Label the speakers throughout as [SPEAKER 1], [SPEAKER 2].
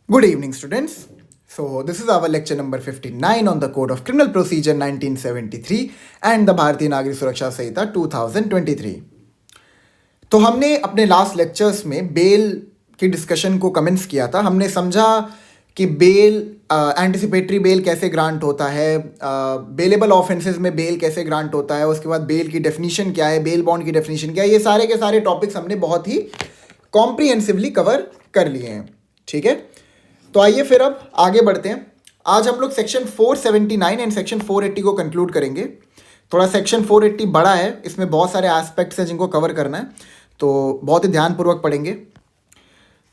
[SPEAKER 1] Good evening, students. So, this is our lecture number 59 on the Code of Criminal Procedure 1973 and the भारतीय नागरिक सुरक्षा संहिता 2023. तो हमने अपने लास्ट लेक्चर्स में बेल की डिस्कशन को कमेंट्स किया था. हमने समझा कि बेल एंटिसिपेटरी बेल कैसे ग्रांट होता है, बेलेबल ऑफेंसेस में बेल कैसे ग्रांट होता है, उसके बाद बेल की डेफिनेशन क्या है, बेल बॉन्ड की डेफिनेशन क्या है. ये सारे के सारे टॉपिक्स हमने बहुत ही कॉम्प्रिहेंसिवली कवर कर लिए हैं. ठीक है, तो आइए फिर अब आगे बढ़ते हैं. आज हम लोग सेक्शन 479 एंड सेक्शन 480 को कंक्लूड करेंगे. थोड़ा सेक्शन 480 बड़ा है, इसमें बहुत सारे एस्पेक्ट्स हैं जिनको कवर करना है, तो बहुत ही ध्यानपूर्वक पढ़ेंगे.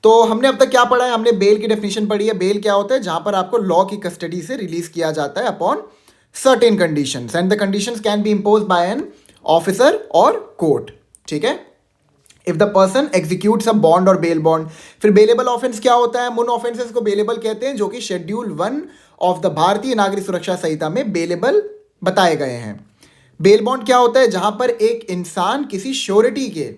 [SPEAKER 1] तो हमने अब तक क्या पढ़ा है? हमने बेल की डेफिनेशन पढ़ी है. बेल क्या होता है? जहां पर आपको लॉ की कस्टडी से रिलीज किया जाता है upon certain conditions, and the conditions can be impose by an officer और कोर्ट. ठीक है, if the person executes a bond और बेल बॉन्ड. फिर बेलेबल ऑफेंस क्या होता है? उन ऑफेंसेस को बेलेबल कहते हैं जो कि शेड्यूल 1 ऑफ द भारतीय नागरिक सुरक्षा संहिता में बेलेबल बताए गए हैं. बेल बॉन्ड क्या होता है? जहां पर एक इंसान किसी श्योरिटी के,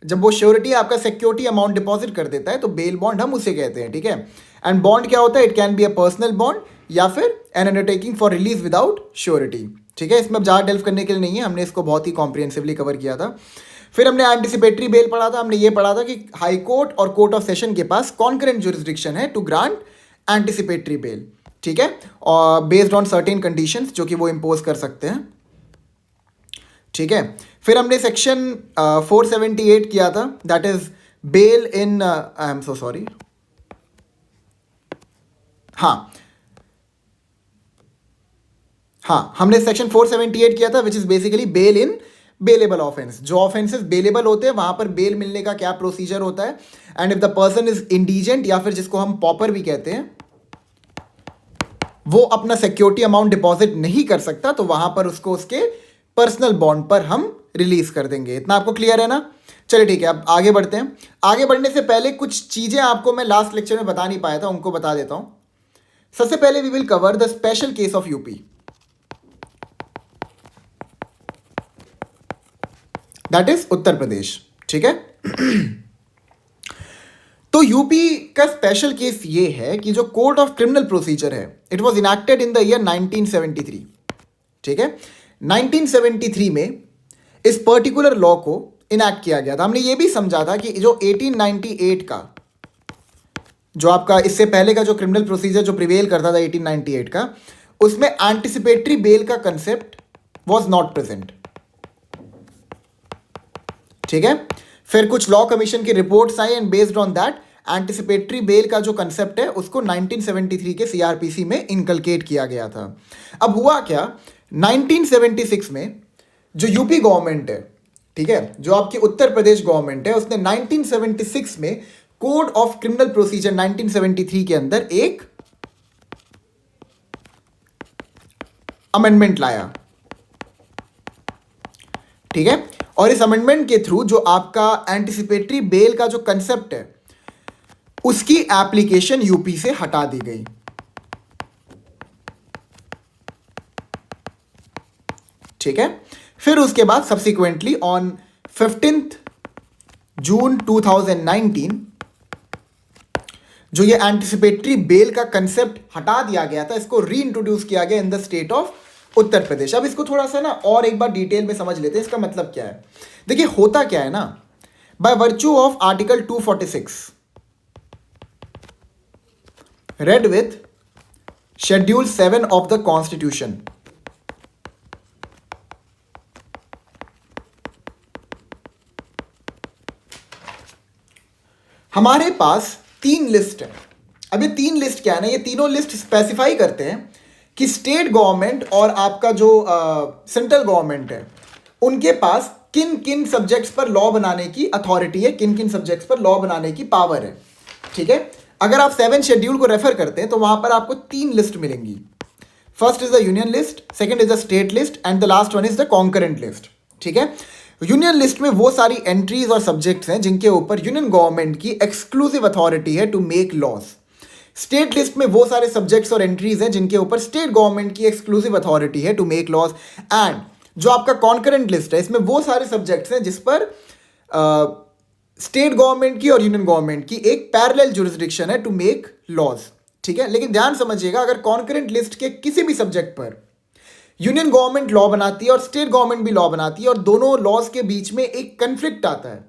[SPEAKER 1] जब वो श्योरिटी आपका सिक्योरिटी अमाउंट डिपॉजिट कर देता है तो बेल बॉन्ड हम उसे कहते हैं. ठीक है, एंड बॉन्ड क्या होता है? It can be a personal bond या फिर N undertaking for release without surety. ठीक है, इसमें अब ज़्यादा डेल्व करने के लिए नहीं है, हमने इसको बहुत ही कॉम्प्रिहेंसिवली कवर किया था. फिर हमने एंटिसिपेटरी बेल पढ़ा था. हमने ये पढ़ा था कि हाई कोर्ट और कोर्ट ऑफ सेशन के पास कॉन्करेंट जुरिस्डिक्शन है टू ग्रांट एंटिसिपेटरी बेल. ठीक है, और बेस्ड ऑन सर्टेन कंडीशंस जो कि वो इम्पोज कर सकते हैं. ठीक है, फिर हमने सेक्शन 478 किया था, that is bail in, I am so sorry, हाँ हमने सेक्शन 478 किया था which is basically bail in bailable offence. जो ऑफेंसेस बेलेबल होते हैं वहां पर बेल मिलने का क्या प्रोसीजर होता है, and if the person is indigent या फिर जिसको हम पॉपर भी कहते हैं, वो अपना सिक्योरिटी अमाउंट डिपॉजिट नहीं कर सकता, तो वहां पर उसको उसके पर्सनल बॉन्ड पर हम रिलीज कर देंगे. इतना आपको क्लियर है ना? चलिए ठीक है, अब आगे बढ़ते हैं. आगे बढ़ने से पहले कुछ चीजें आपको मैं लास्ट लेक्चर में बता नहीं पाया था, उनको बता देता हूं. सबसे पहले we will cover the special case of UP, that is Uttar Pradesh. ठीक है, तो यूपी का स्पेशल केस ये है कि जो कोड ऑफ क्रिमिनल प्रोसीजर है, it was enacted in the year 1973. ठीक है, 1973 में इस पर्टिकुलर लॉ को इनैक्ट किया गया था. हमने ये भी समझा था कि जो 1898 का, जो आपका इससे पहले का जो क्रिमिनल प्रोसीजर जो प्रिवेल करता था 1898 का, उसमें एंटिसिपेटरी बेल का कंसेप्ट वाज नॉट प्रेजेंट. ठीक है, फिर कुछ लॉ कमीशन की reports I and based on that anticipatory bell का जो कंसेप्ट है उसको 1973 के सीआरपीसी में इनकलकेट किया गया था. अब हुआ क्या, 1976 में जो यूपी गवर्नमेंट है, ठीक है, जो आपकी उत्तर प्रदेश गवर्नमेंट है, उसने 1976 में कोड ऑफ क्रिमिनल प्रोसीजर 1973 के अंदर एक अमेंडमेंट लाया. ठीक है, और इस अमेंडमेंट के थ्रू जो आपका एंटिसिपेटरी बेल का जो कंसेप्ट है उसकी एप्लीकेशन यूपी से हटा दी गई. ठीक है, फिर उसके बाद सब्सिक्वेंटली ऑन 15 जून 2019 जो ये एंटिसिपेटरी बेल का कंसेप्ट हटा दिया गया था, इसको री इंट्रोड्यूस किया गया in the state of Uttar Pradesh. अब इसको थोड़ा सा ना और एक बार डिटेल में समझ लेते हैं, इसका मतलब क्या है. देखिए होता क्या है ना, bye virtue of article 246 red with schedule 7 of the constitution, हमारे पास 3 लिस्ट है. अब ये 3 लिस्ट क्या है ना, ये तीनों लिस्ट स्पेसिफाई करते हैं कि स्टेट गवर्नमेंट और आपका जो सेंट्रल गवर्नमेंट है उनके पास किन किन सब्जेक्ट्स पर लॉ बनाने की अथॉरिटी है, किन किन सब्जेक्ट्स पर लॉ बनाने की पावर है. ठीक है, अगर आप 7 शेड्यूल को रेफर करते हैं तो वहां पर आपको 3 लिस्ट मिलेंगी. First is the union list, second is the state list and the last one is the concurrent list. ठीक है, यूनियन लिस्ट में वो सारी एंट्रीज और सब्जेक्ट्स हैं जिनके ऊपर यूनियन गवर्नमेंट की एक्सक्लूसिव अथॉरिटी है to make laws. State list में वो सारे सब्जेक्ट्स और एंट्रीज हैं जिनके ऊपर स्टेट गवर्नमेंट की एक्सक्लूसिव अथॉरिटी है टू मेक लॉज. एंड जो आपका कॉन्करेंट लिस्ट है, इसमें वो सारे सब्जेक्ट्स हैं जिस पर स्टेट गवर्नमेंट की और यूनियन गवर्नमेंट की एक पैरेलल जुरिस्डिक्शन है टू मेक लॉज, ठीक है। लेकिन ध्यान समझिएगा, अगर कॉन्करेंट लिस्ट के किसी भी सब्जेक्ट पर यूनियन गवर्नमेंट लॉ बनाती है और स्टेट गवर्नमेंट भी लॉ बनाती है और दोनों लॉज के बीच में एक कंफ्लिक्ट आता है,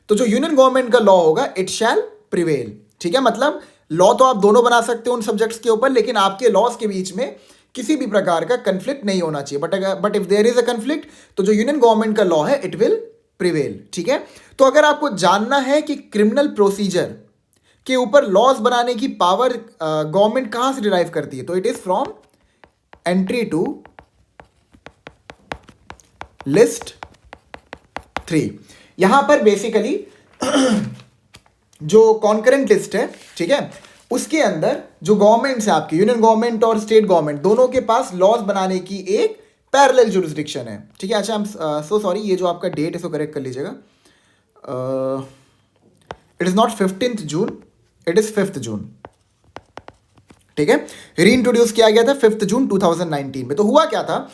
[SPEAKER 1] तो जो यूनियन गवर्नमेंट का लॉ होगा इट शैल प्रिवेल, ठीक है। मतलब लॉ तो आप दोनों बना सकते हो उन सब्जेक्ट्स के ऊपर, लेकिन आपके लॉज के बीच में किसी भी प्रकार का कंफ्लिक्ट नहीं होना चाहिए। But if there is a conflict, तो जो यूनियन गवर्नमेंट का लॉ है इट विल प्रिवेल, ठीक है। तो अगर आपको जानना है कि क्रिमिनल प्रोसीजर के ऊपर लॉज बनाने की पावर गवर्नमेंट कहां से डिराइव करती है, तो it is from entry two list 3। यहां पर बेसिकली जो कॉन्करेंट लिस्ट है, ठीक है, उसके अंदर जो गवर्नमेंट्स है आपकी, यूनियन गवर्नमेंट और स्टेट गवर्नमेंट, दोनों के पास लॉज बनाने की एक पैरेलल जुरिस्डिक्शन है, ठीक है। अच्छा, आई एम सो सॉरी, ये जो आपका डेट है इसको करेक्ट कर लीजिएगा। It is not 15 June, it is 5 जून, ठीक है। री इंट्रोड्यूस किया गया था 5 जून 2019 में। तो हुआ क्या था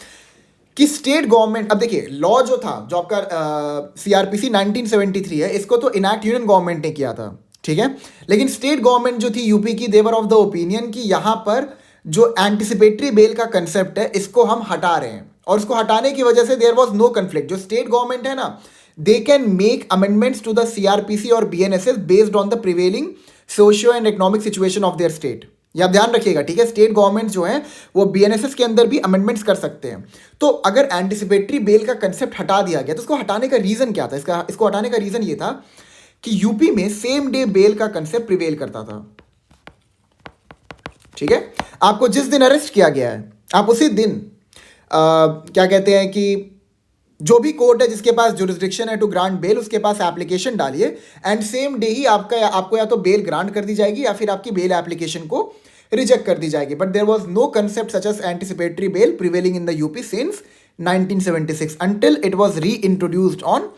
[SPEAKER 1] कि स्टेट गवर्नमेंट, अब देखिए लॉ जो था, जो आपका सीआरपीसी 1973 है, इसको तो इनैक्ट यूनियन गवर्नमेंट ने किया था, ठीक है। लेकिन स्टेट गवर्नमेंट जो थी यूपी की, देवर ऑफ द ओपिनियन कि यहां पर जो एंटिसिपेटरी बेल का कंसेप्ट है इसको हम हटा रहे हैं, और उसको हटाने की वजह से देयर वाज नो कंफ्लिक्ट। जो स्टेट गवर्नमेंट है ना, they can make amendments to the CrPC और BNSS based on the prevailing socio and economic situation of their state. ये आप ध्यान रखिएगा, ठीक है। स्टेट गवर्नमेंट जो है वो बीएनएसएस के अंदर भी अमेंडमेंट्स कर सकते हैं। तो अगर एंटिसिपेटरी बेल का कंसेप्ट हटा दिया गया, तो इसको हटाने का रीजन क्या था? इसको हटाने का रीजन ये था कि यूपी में सेम डे बेल का कंसेप्ट प्रिवेल करता था, ठीक है। आपको जिस दिन अरेस्ट किया गया है, आप उसी दिन क्या कहते हैं कि जो भी कोर्ट है जिसके पास जुरिस्डिक्शन है टू ग्रांट बेल, उसके पास एप्लीकेशन डालिए एंड सेम डे ही आपको या तो बेल ग्रांट कर दी जाएगी या फिर आपकी बेल एप्लीकेशन को रिजेक्ट कर दी जाएगी। But there was no concept such as anticipatory bail prevailing in the UP since 1976 until it was reintroduced on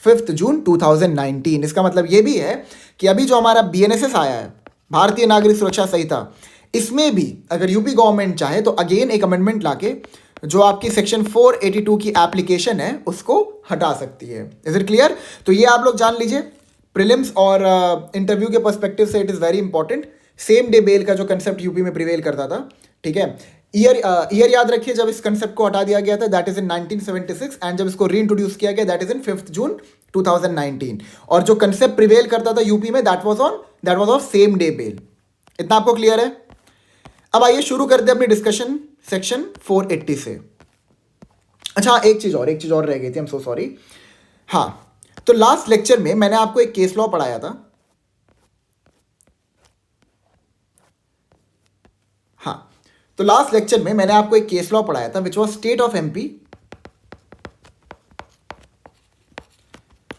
[SPEAKER 1] 5th June 2019। इसका मतलब ये भी है कि अभी जो हमारा बीएनएसएस आया है, भारतीय नागरिक सुरक्षा संहिता, इसमें भी अगर यूपी गवर्नमेंट चाहे तो अगेन एक अमेंडमेंट लाके जो आपकी सेक्शन 482 की एप्लीकेशन है उसको हटा सकती है। Is it clear? तो ये आप लोग जान लीजिए, प्रीलिम्स और इंटरव्यू के पर्सपेक्टिव से it is very important. Same day bail का जो कंसेप्ट यूपी में प्रिवेल करता था, ठीक है। ईयर याद रखिए जब इस कंसेप्ट को हटा दिया गया था, दैट इज इन 1976, एंड जब इसको रीइंट्रोड्यूस किया गया दैट इज इन 5 जून 2019। और जो कंसेप्ट प्रिवेल करता था यूपी में that was of same day bail. इतना आपको क्लियर है? अब आइए शुरू करते हैं अपनी डिस्कशन सेक्शन 480 से। अच्छा, एक चीज और रह गई थी, आई एम सो सॉरी। हाँ, तो लास्ट लेक्चर में मैंने आपको एक केस लॉ पढ़ाया था। हाँ, तो लास्ट लेक्चर में मैंने आपको एक केस लॉ पढ़ाया था which was state of MP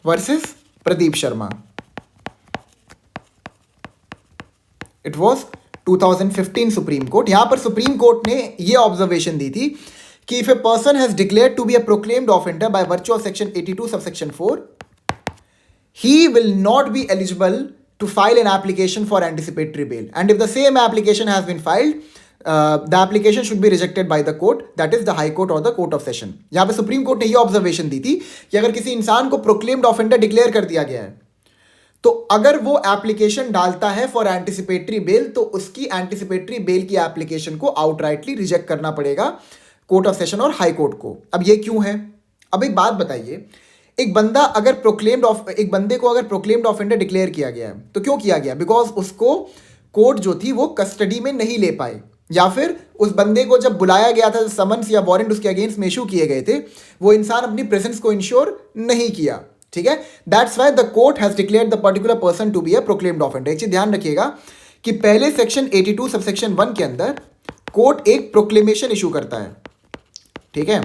[SPEAKER 1] versus Pradeep Sharma. It was 2015 supreme court. यहां पर सुप्रीम कोर्ट ने यह ऑब्जर्वेशन दी थी कि if a person has declared to be a proclaimed offender by virtue of section 82 subsection 4, he will not be eligible to file an application for anticipatory bail, and if the same application has been filed, the application should be rejected by the court, that is the high court or the court of session। यहां पे supreme court ने ये observation दी थी कि अगर किसी इंसान को प्रोक्लेम्ड ऑफेंडर डिक्लेयर कर दिया गया है, तो अगर वो एप्लीकेशन डालता है फॉर एंटिसिपेटरी बेल, तो उसकी एंटिसिपेटरी बेल की एप्लीकेशन को आउटराइटली रिजेक्ट करना पड़ेगा कोर्ट ऑफ सेशन और हाई कोर्ट को। अब ये क्यों है? अब एक बात बताइए, एक बंदा अगर एक बंदे को अगर प्रोक्लेम्ड ऑफेंडर डिक्लेयर किया गया है, तो क्यों किया गया? बिकॉज उसको कोर्ट जो थी वो कस्टडी में नहीं ले पाए, या फिर उस बंदे को जब बुलाया गया था, समन्स या वारंट उसके अगेंस्ट में इशू किए गए थे, वो इंसान अपनी प्रेजेंस को इंश्योर नहीं किया, ठीक है। That's why the court has declared the particular person to be a proclaimed offender. एक चीज ध्यान रखिएगा कि पहले सेक्शन 82 सबसेक्शन 1 के अंदर कोर्ट एक प्रोक्लेमेशन इशू करता है, ठीक है,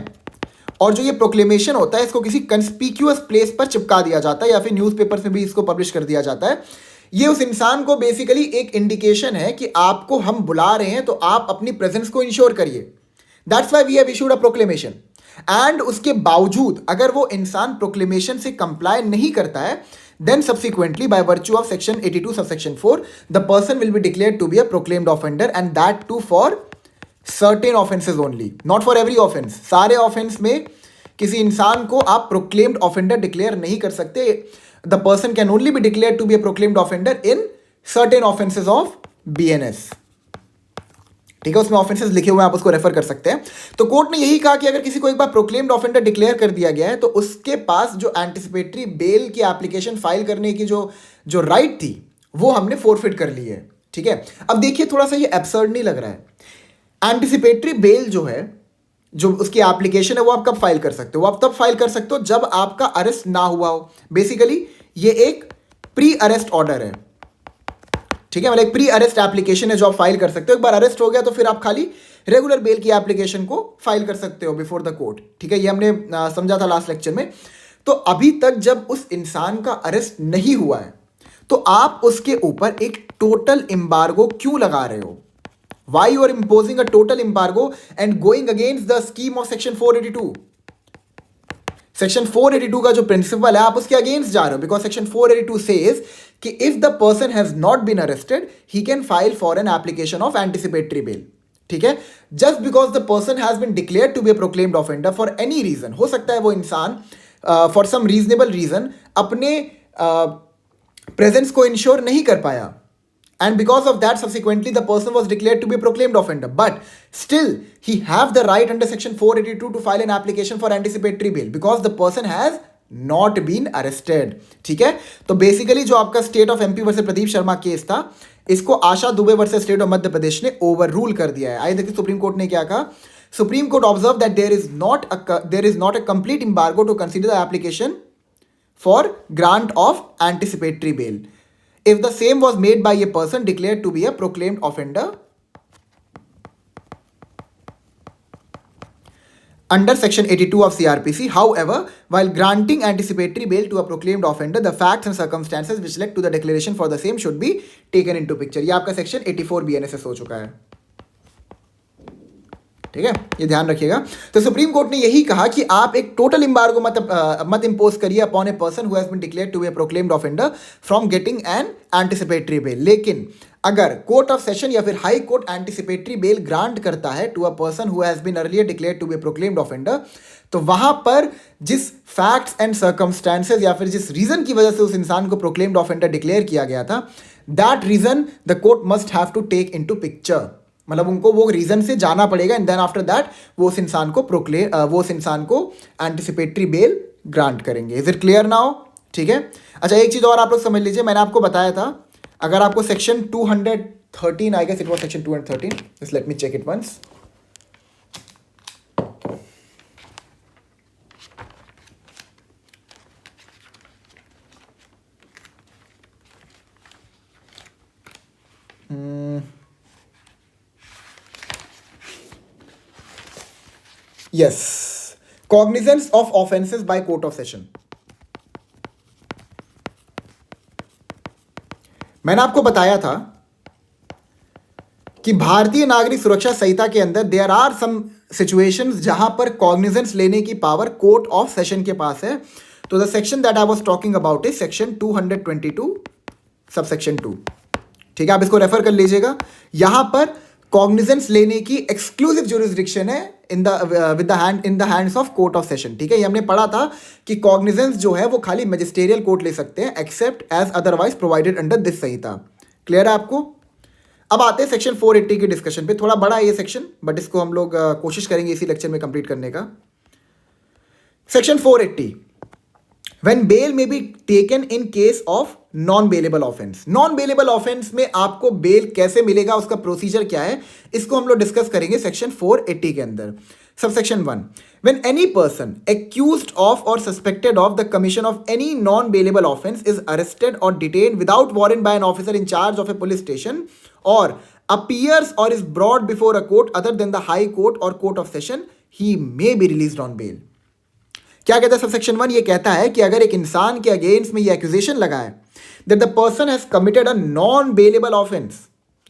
[SPEAKER 1] और जो ये प्रोक्लेमेशन होता है इसको किसी कंस्पिक्यूअस प्लेस पर चिपका दिया जाता है या फिर न्यूज़पेपर्स में भी इसको पब्लिश कर दिया जाता है। ये उस इंसान को बेसिकली एक इंडिकेशन है कि आपको हम बुला रहे हैं, तो आप अपनी प्रेजेंस को इंश्योर करिए। That's why we have issued a proclamation. And उसके बावजूद अगर वो इंसान प्रोक्लेमेशन से कंप्लाई नहीं करता है, then subsequently by virtue of section 82 subsection 4 the person will be declared to be a proclaimed offender, and that too for certain offenses only, not for every offense। सारे offense में किसी इंसान को आप proclaimed offender declare नहीं कर सकते। The person can only be declare to be a proclaimed offender in certain offences of BNS. ठीक है, उसमें ऑफेंसेस लिखे हुए हैं, आप उसको रेफर कर सकते हैं। तो कोर्ट ने यही कहा कि अगर किसी को एक बार प्रोक्लेम्ड ऑफेंडर डिक्लेयर कर दिया गया है तो उसके पास जो एंटिसिपेटरी बेल की एप्लीकेशन फाइल करने की जो जो राइट थी वो हमने फोरफिट कर ली है। ठीक है, अब देखिए थोड़ा सा ये एब्सर्ड नहीं लग रहा है? एंटिसिपेटरी बेल जो है, जो उसकी एप्लीकेशन है, वो आप कब फाइल कर सकते हो? वो आप तब फाइल कर सकते हो जब आपका अरेस्ट ना हुआ हो। बेसिकली ये एक प्री अरेस्ट ऑर्डर है। ठीक है, मतलब एक प्री अरेस्ट एप्लीकेशन है जो आप फाइल कर सकते हो। एक बार अरेस्ट हो गया तो फिर आप खाली रेगुलर बेल की एप्लीकेशन को फाइल कर सकते हो बिफोर द कोर्ट। ठीक है, ये हमने समझा था लास्ट लेक्चर में। तो अभी तक जब उस इंसान का अरेस्ट नहीं हुआ है तो आप उसके ऊपर एक टोटल एम्बार्गो क्यों लगा रहे हो? Why you are imposing a total embargo and going against the scheme of section 482? Section 482 का जो प्रिंसिपल है आप उसके अगेंस्ट जा रहे हो, बिकॉज सेक्शन 482 सेज कि if the person has not been arrested he can file for an application of anticipatory bail. ठीक है, just because the person has been declared to be a proclaimed offender for any reason, हो सकता है वो इंसान for some reasonable reason अपने presence को ensure नहीं कर पाया, and because of that subsequently the person was declared to be a proclaimed offender, but still he have the right under section 482 to file an application for anticipatory bail because the person has not been arrested। ठीक है, तो basically जो आपका state of MP versus Pradeep Sharma case था, इसको आशा Dubey versus state of Madhya Pradesh ने over rule कर दिया है। आइए देखिए सुप्रीम कोर्ट ने क्या कहा। Supreme court observe that there is not a complete embargo to consider the application for grant of anticipatory bail if the same was made by a person declared to be a proclaimed offender under section 82 of CRPC. However, while granting anticipatory bail to a proclaimed offender, the facts and circumstances which led to the declaration for the same should be taken into picture. ये आपका section 84 BNSS हो चुका है। ठीक है, ये ध्यान रखिएगा। तो सुप्रीम कोर्ट ने यही कहा कि आप एक टोटल एम्बार्गो मत इंपोज करिए upon a person who has been declared to be a proclaimed offender from getting an anticipatory bail. लेकिन अगर कोर्ट ऑफ सेशन या फिर high court anticipatory bail grant करता है to a person who has been earlier declared to be a proclaimed offender, तो वहां पर जिस फैक्ट्स एंड सर्कमस्टांसेस या फिर जिस रीजन की वजह से उस इंसान को प्रोक्लेम्ड ऑफेंडर डिक्लेयर किया गया था, that reason the court must have to take into picture. मतलब उनको वो रीजन से जाना पड़ेगा एंड देन आफ्टर दैट वो उस इंसान को एंटिसिपेटरी बेल ग्रांट करेंगे। Is it clear now? ठीक है, अच्छा एक चीज़ और आप लोग समझ लीजिए, मैंने आपको बताया था अगर आपको section 213, I guess it was section 213, just let me check it once. Yes, cognizance of offenses by court of session। मैंने आपको बताया था कि भारतीय नागरिक सुरक्षा संहिता के अंदर देयर आर सम सिचुएशंस जहां पर कॉग्निजेंस लेने की पावर कोर्ट ऑफ सेशन के पास है। तो the section that I was talking about is section 222 subsection 2। ठीक है, आप इसको रेफर कर लीजिएगा। यहां पर कॉग्निजेंस लेने की एक्सक्लूसिव ज्यूरिसडिक्शन है इन the hands of court of session. ठीक है, ये हमने पढ़ा था कि कॉग्निजेंस जो है वो खाली मैजिस्टेरियल कोर्ट ले सकते हैं except as otherwise provided under this Sanhita. Clear है आपको? अब आते हैं सेक्शन 480 की डिस्कशन पे। थोड़ा बड़ा है ये सेक्शन, बट इसको हम लोग कोशिश करेंगे इसी लेक्चर में कंप्लीट करने का। Section 480, when bail may be taken in case of non-bailable offense। non-bailable offense में आपको बेल कैसे मिलेगा, उसका प्रोसीजर क्या है, इसको हम लोग डिस्कस करेंगे सेक्शन 480 के अंदर। Subsection 1, when any person accused of or suspected of the commission of any non-bailable offense is arrested or detained without warrant by an officer in charge of a police station or appears or is brought before a court other than the high court or court of session, he may be released on bail। क्या कहता है subsection 1? ये कहता है कि अगर एक इंसान के अगेंस्ट में ये एक्यूजेशन लगा है that the person has committed a non bailable offence,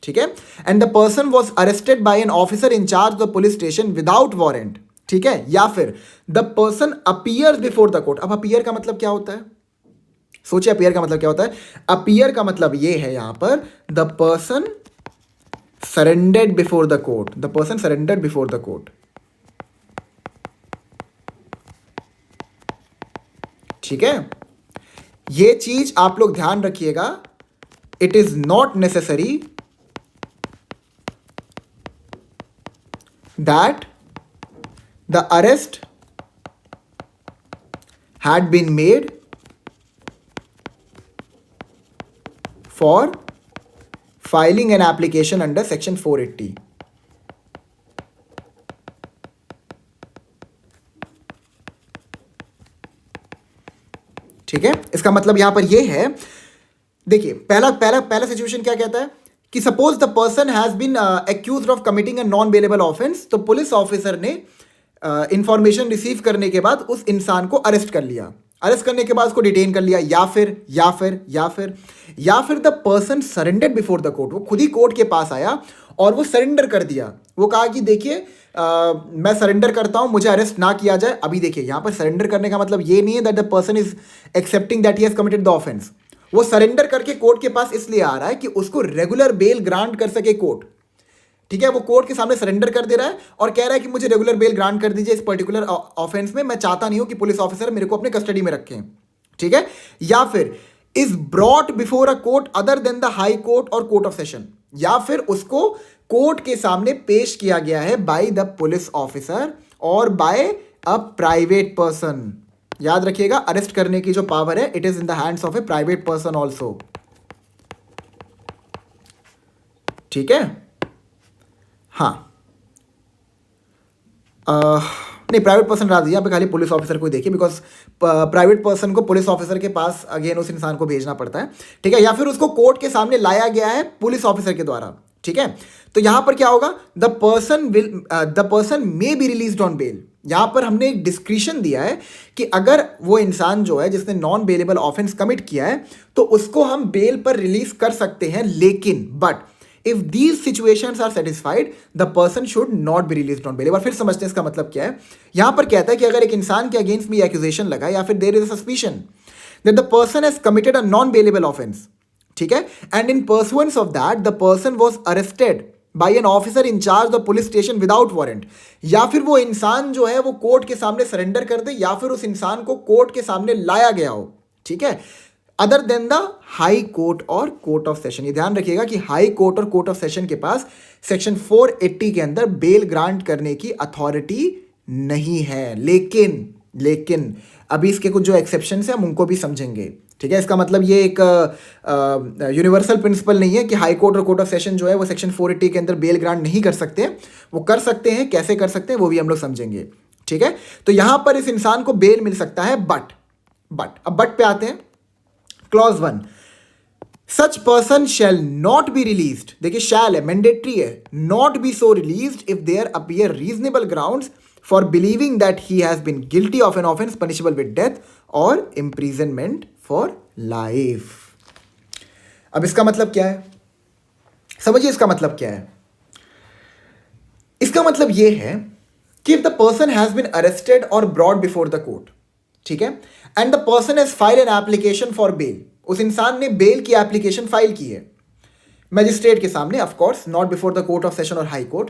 [SPEAKER 1] ठीक है, and the person was arrested by an officer in charge the police station without warrant, ठीक है, या फिर the person appears before the court. अब appear का मतलब क्या होता है? सोचिए अपीयर का मतलब क्या होता है। अपीयर का मतलब ये है यहां पर the person surrendered before the court, the person surrendered before the court. ठीक है, ये चीज आप लोग ध्यान रखिएगा, it is not necessary that the arrest had been made for filing an application under section 480. ठीक है, इसका मतलब यहां पर यह है, देखिए पहला पहला पहला सिचुएशन क्या कहता है कि suppose the person has been accused of committing a non bailable offence, तो पुलिस ऑफिसर ने इंफॉर्मेशन रिसीव करने के बाद उस इंसान को अरेस्ट कर लिया, अरेस्ट करने के बाद उसको डिटेन कर लिया, या फिर the person surrendered before the court, वो खुद ही कोर्ट के पास आया और वो सरेंडर कर दिया, वो कहा कि देखिए मैं सरेंडर करता हूं, मुझे अरेस्ट ना किया जाए। अभी देखिए यहां पर सरेंडर करने का मतलब ये नहीं है that the person is accepting that he has committed the offence, वो सरेंडर करके कोर्ट के पास इसलिए आ रहा है कि उसको रेगुलर बेल ग्रांट कर सके कोर्ट। ठीक है, वो कोर्ट के सामने सरेंडर कर दे रहा है और कह रहा है कि मुझे रेगुलर बेल ग्रांट कर दीजिए इस पर्टिकुलर ऑफेंस में, मैं चाहता नहीं हूं कि पुलिस ऑफिसर मेरे को अपने कस्टडी में रखें। ठीक है, या फिर is brought before a court other than the high court और कोर्ट ऑफ सेशन, या फिर उसको कोर्ट के सामने पेश किया गया है बाय द पुलिस ऑफिसर और बाय अ प्राइवेट पर्सन। याद रखिएगा, अरेस्ट करने की जो पावर है it is in the hands of A private person also. ठीक है, हाँ नहीं, प्राइवेट पर्सन डाल दीजिए, यहाँ पे खाली पुलिस ऑफिसर को देखिए, बिकॉज प्राइवेट पर्सन को पुलिस ऑफिसर के पास अगेन उस इंसान को भेजना पड़ता है। ठीक है, या फिर उसको कोर्ट के सामने लाया गया है पुलिस ऑफिसर के द्वारा। ठीक है, तो यहां पर क्या होगा, the person may be released on bail. यहां पर हमने एक डिस्क्रिशन दिया है कि अगर वो इंसान जो है जिसने नॉन बेलेबल ऑफेंस कमिट किया है तो उसको हम बेल पर रिलीज कर सकते हैं, लेकिन but if these situations are satisfied the person should not be released on bail. एक बार फिर समझते हैं इसका मतलब क्या है। यहां पर कहता है कि अगर एक इंसान के अगेंस्ट में एक्यूजेशन लगा या फिर there is a suspicion that the person has committed a non bailable offence, ठीक है, and in pursuance of that the person was arrested by an officer in charge the police station without warrant, या फिर वो इंसान जो है वो court के सामने सरेंडर कर दे या फिर उस इंसान को कोर्ट के सामने लाया गया हो, ठीक है, other than the high court और कोर्ट ऑफ सेशन। ये ध्यान रखिएगा कि हाई कोर्ट और कोर्ट ऑफ सेशन के पास सेक्शन 480 के अंदर बेल ग्रांट करने की अथॉरिटी नहीं है, लेकिन अभी इसके कुछ जो एक्सेप्शंस हैं हम उनको भी समझेंगे। ठीक है, इसका मतलब ये एक यूनिवर्सल प्रिंसिपल नहीं है कि हाई कोर्ट और कोर्ट ऑफ सेशन जो है वो सेक्शन 480 के अंदर बेल ग्रांट नहीं कर सकते, वो कर सकते हैं, कैसे कर सकते हैं वो भी हम लोग समझेंगे। ठीक है, तो यहां पर इस इंसान को बेल मिल सकता है, बट अब बट पे आते हैं। Clause 1, such person shall not be released, देखिए शैल है, मैंडेटरी है, not be so released if there appear reasonable grounds for believing that he has been guilty of an offence punishable with death और imprisonment for life. अब इसका मतलब क्या है, समझिए इसका मतलब क्या है। इसका मतलब यह है कि if the person has been arrested और ब्रॉट बिफोर द कोर्ट, ठीक है, and the person has file an application for bail, उस इंसान ने बेल की एप्लीकेशन फाइल की है मैजिस्ट्रेट के सामने, of course not before the court of session और हाई कोर्ट,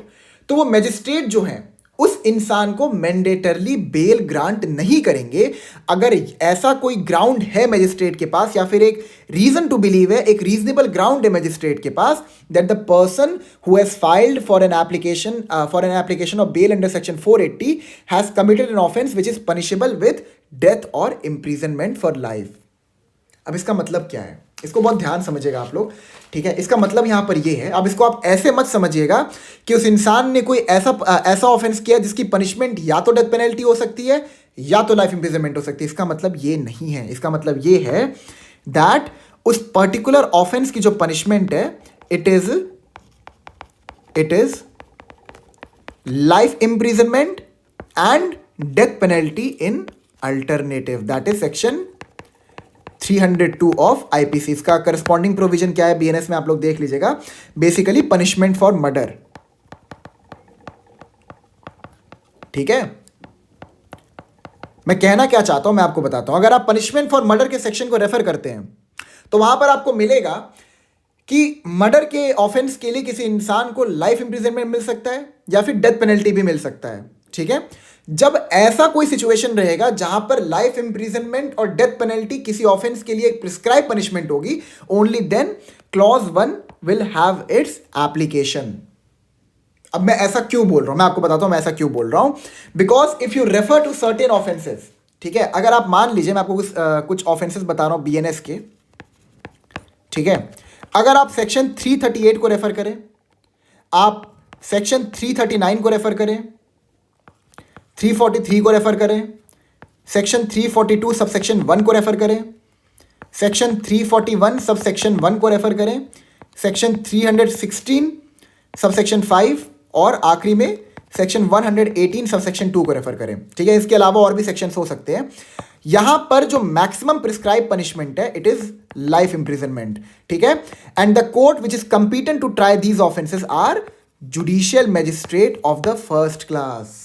[SPEAKER 1] तो वो मैजिस्ट्रेट जो है उस इंसान को मैंडेटरली बेल ग्रांट नहीं करेंगे अगर ऐसा कोई ग्राउंड है मैजिस्ट्रेट के पास, या फिर एक रीजन टू बिलीव है, एक रीजनेबल ग्राउंड है मैजिस्ट्रेट के पास that the person who has filed for an application of bail under section 480 has committed an offence which is punishable with death और इम्प्रीजनमेंट फॉर लाइफ। अब इसका मतलब क्या है, इसको बहुत ध्यान समझिएगा आप लोग। ठीक है, इसका मतलब यहां पर ये है, अब इसको आप ऐसे मत समझिएगा कि उस इंसान ने कोई ऐसा ऑफेंस किया जिसकी पनिशमेंट या तो डेथ पेनल्टी हो सकती है या तो लाइफ इंप्रिजनमेंट हो सकती है। इसका मतलब ये नहीं है, इसका मतलब ये है दैट उस पर्टिकुलर ऑफेंस की जो पनिशमेंट है it is life imprisonment and death penalty in alternative, that is section 302 of IPC. इसका करस्पॉन्डिंग प्रोविजन क्या है बीएनएस में आप लोग देख लीजिएगा, बेसिकली पनिशमेंट फॉर मर्डर। ठीक है, मैं कहना क्या चाहता हूं मैं आपको बताता हूं। अगर आप पनिशमेंट फॉर मर्डर के सेक्शन को रेफर करते हैं तो वहां पर आपको मिलेगा कि मर्डर के ऑफेंस के लिए किसी इंसान को लाइफ इंप्रिजनमेंट मिल सकता है या फिर डेथ पेनल्टी भी मिल सकता है। ठीक है, जब ऐसा कोई सिचुएशन रहेगा जहां पर लाइफ इंप्रिजनमेंट और डेथ पेनल्टी किसी ऑफेंस के लिए एक प्रिस्क्राइब पनिशमेंट होगी, only then clause 1 will have its application. अब मैं ऐसा क्यों बोल रहा हूं, मैं आपको बताता हूं मैं ऐसा क्यों बोल रहा हूं। Because if you refer to certain offences, ठीक है, अगर आप मान लीजिए मैं आपको कुछ ऑफेंसेस बता रहा हूं बीएनएस के, ठीक है, अगर आप सेक्शन 338 को रेफर करें, आप सेक्शन 339 को रेफर करें, 343 को रेफर करें, सेक्शन 342 सब सेक्शन 1 को रेफर करें, सेक्शन 341 सब सेक्शन 1 को रेफर करें, सेक्शन 316 सब सेक्शन 5 और आखिरी में सेक्शन 118 सब सेक्शन 2 को रेफर करें, ठीक है। इसके अलावा और भी सेक्शंस हो सकते हैं। यहां पर जो मैक्सिमम प्रिस्क्राइब पनिशमेंट है इट इज लाइफ इंप्रिजनमेंट, ठीक है। And the court which is competent to try these offences are judicial magistrate of the first class,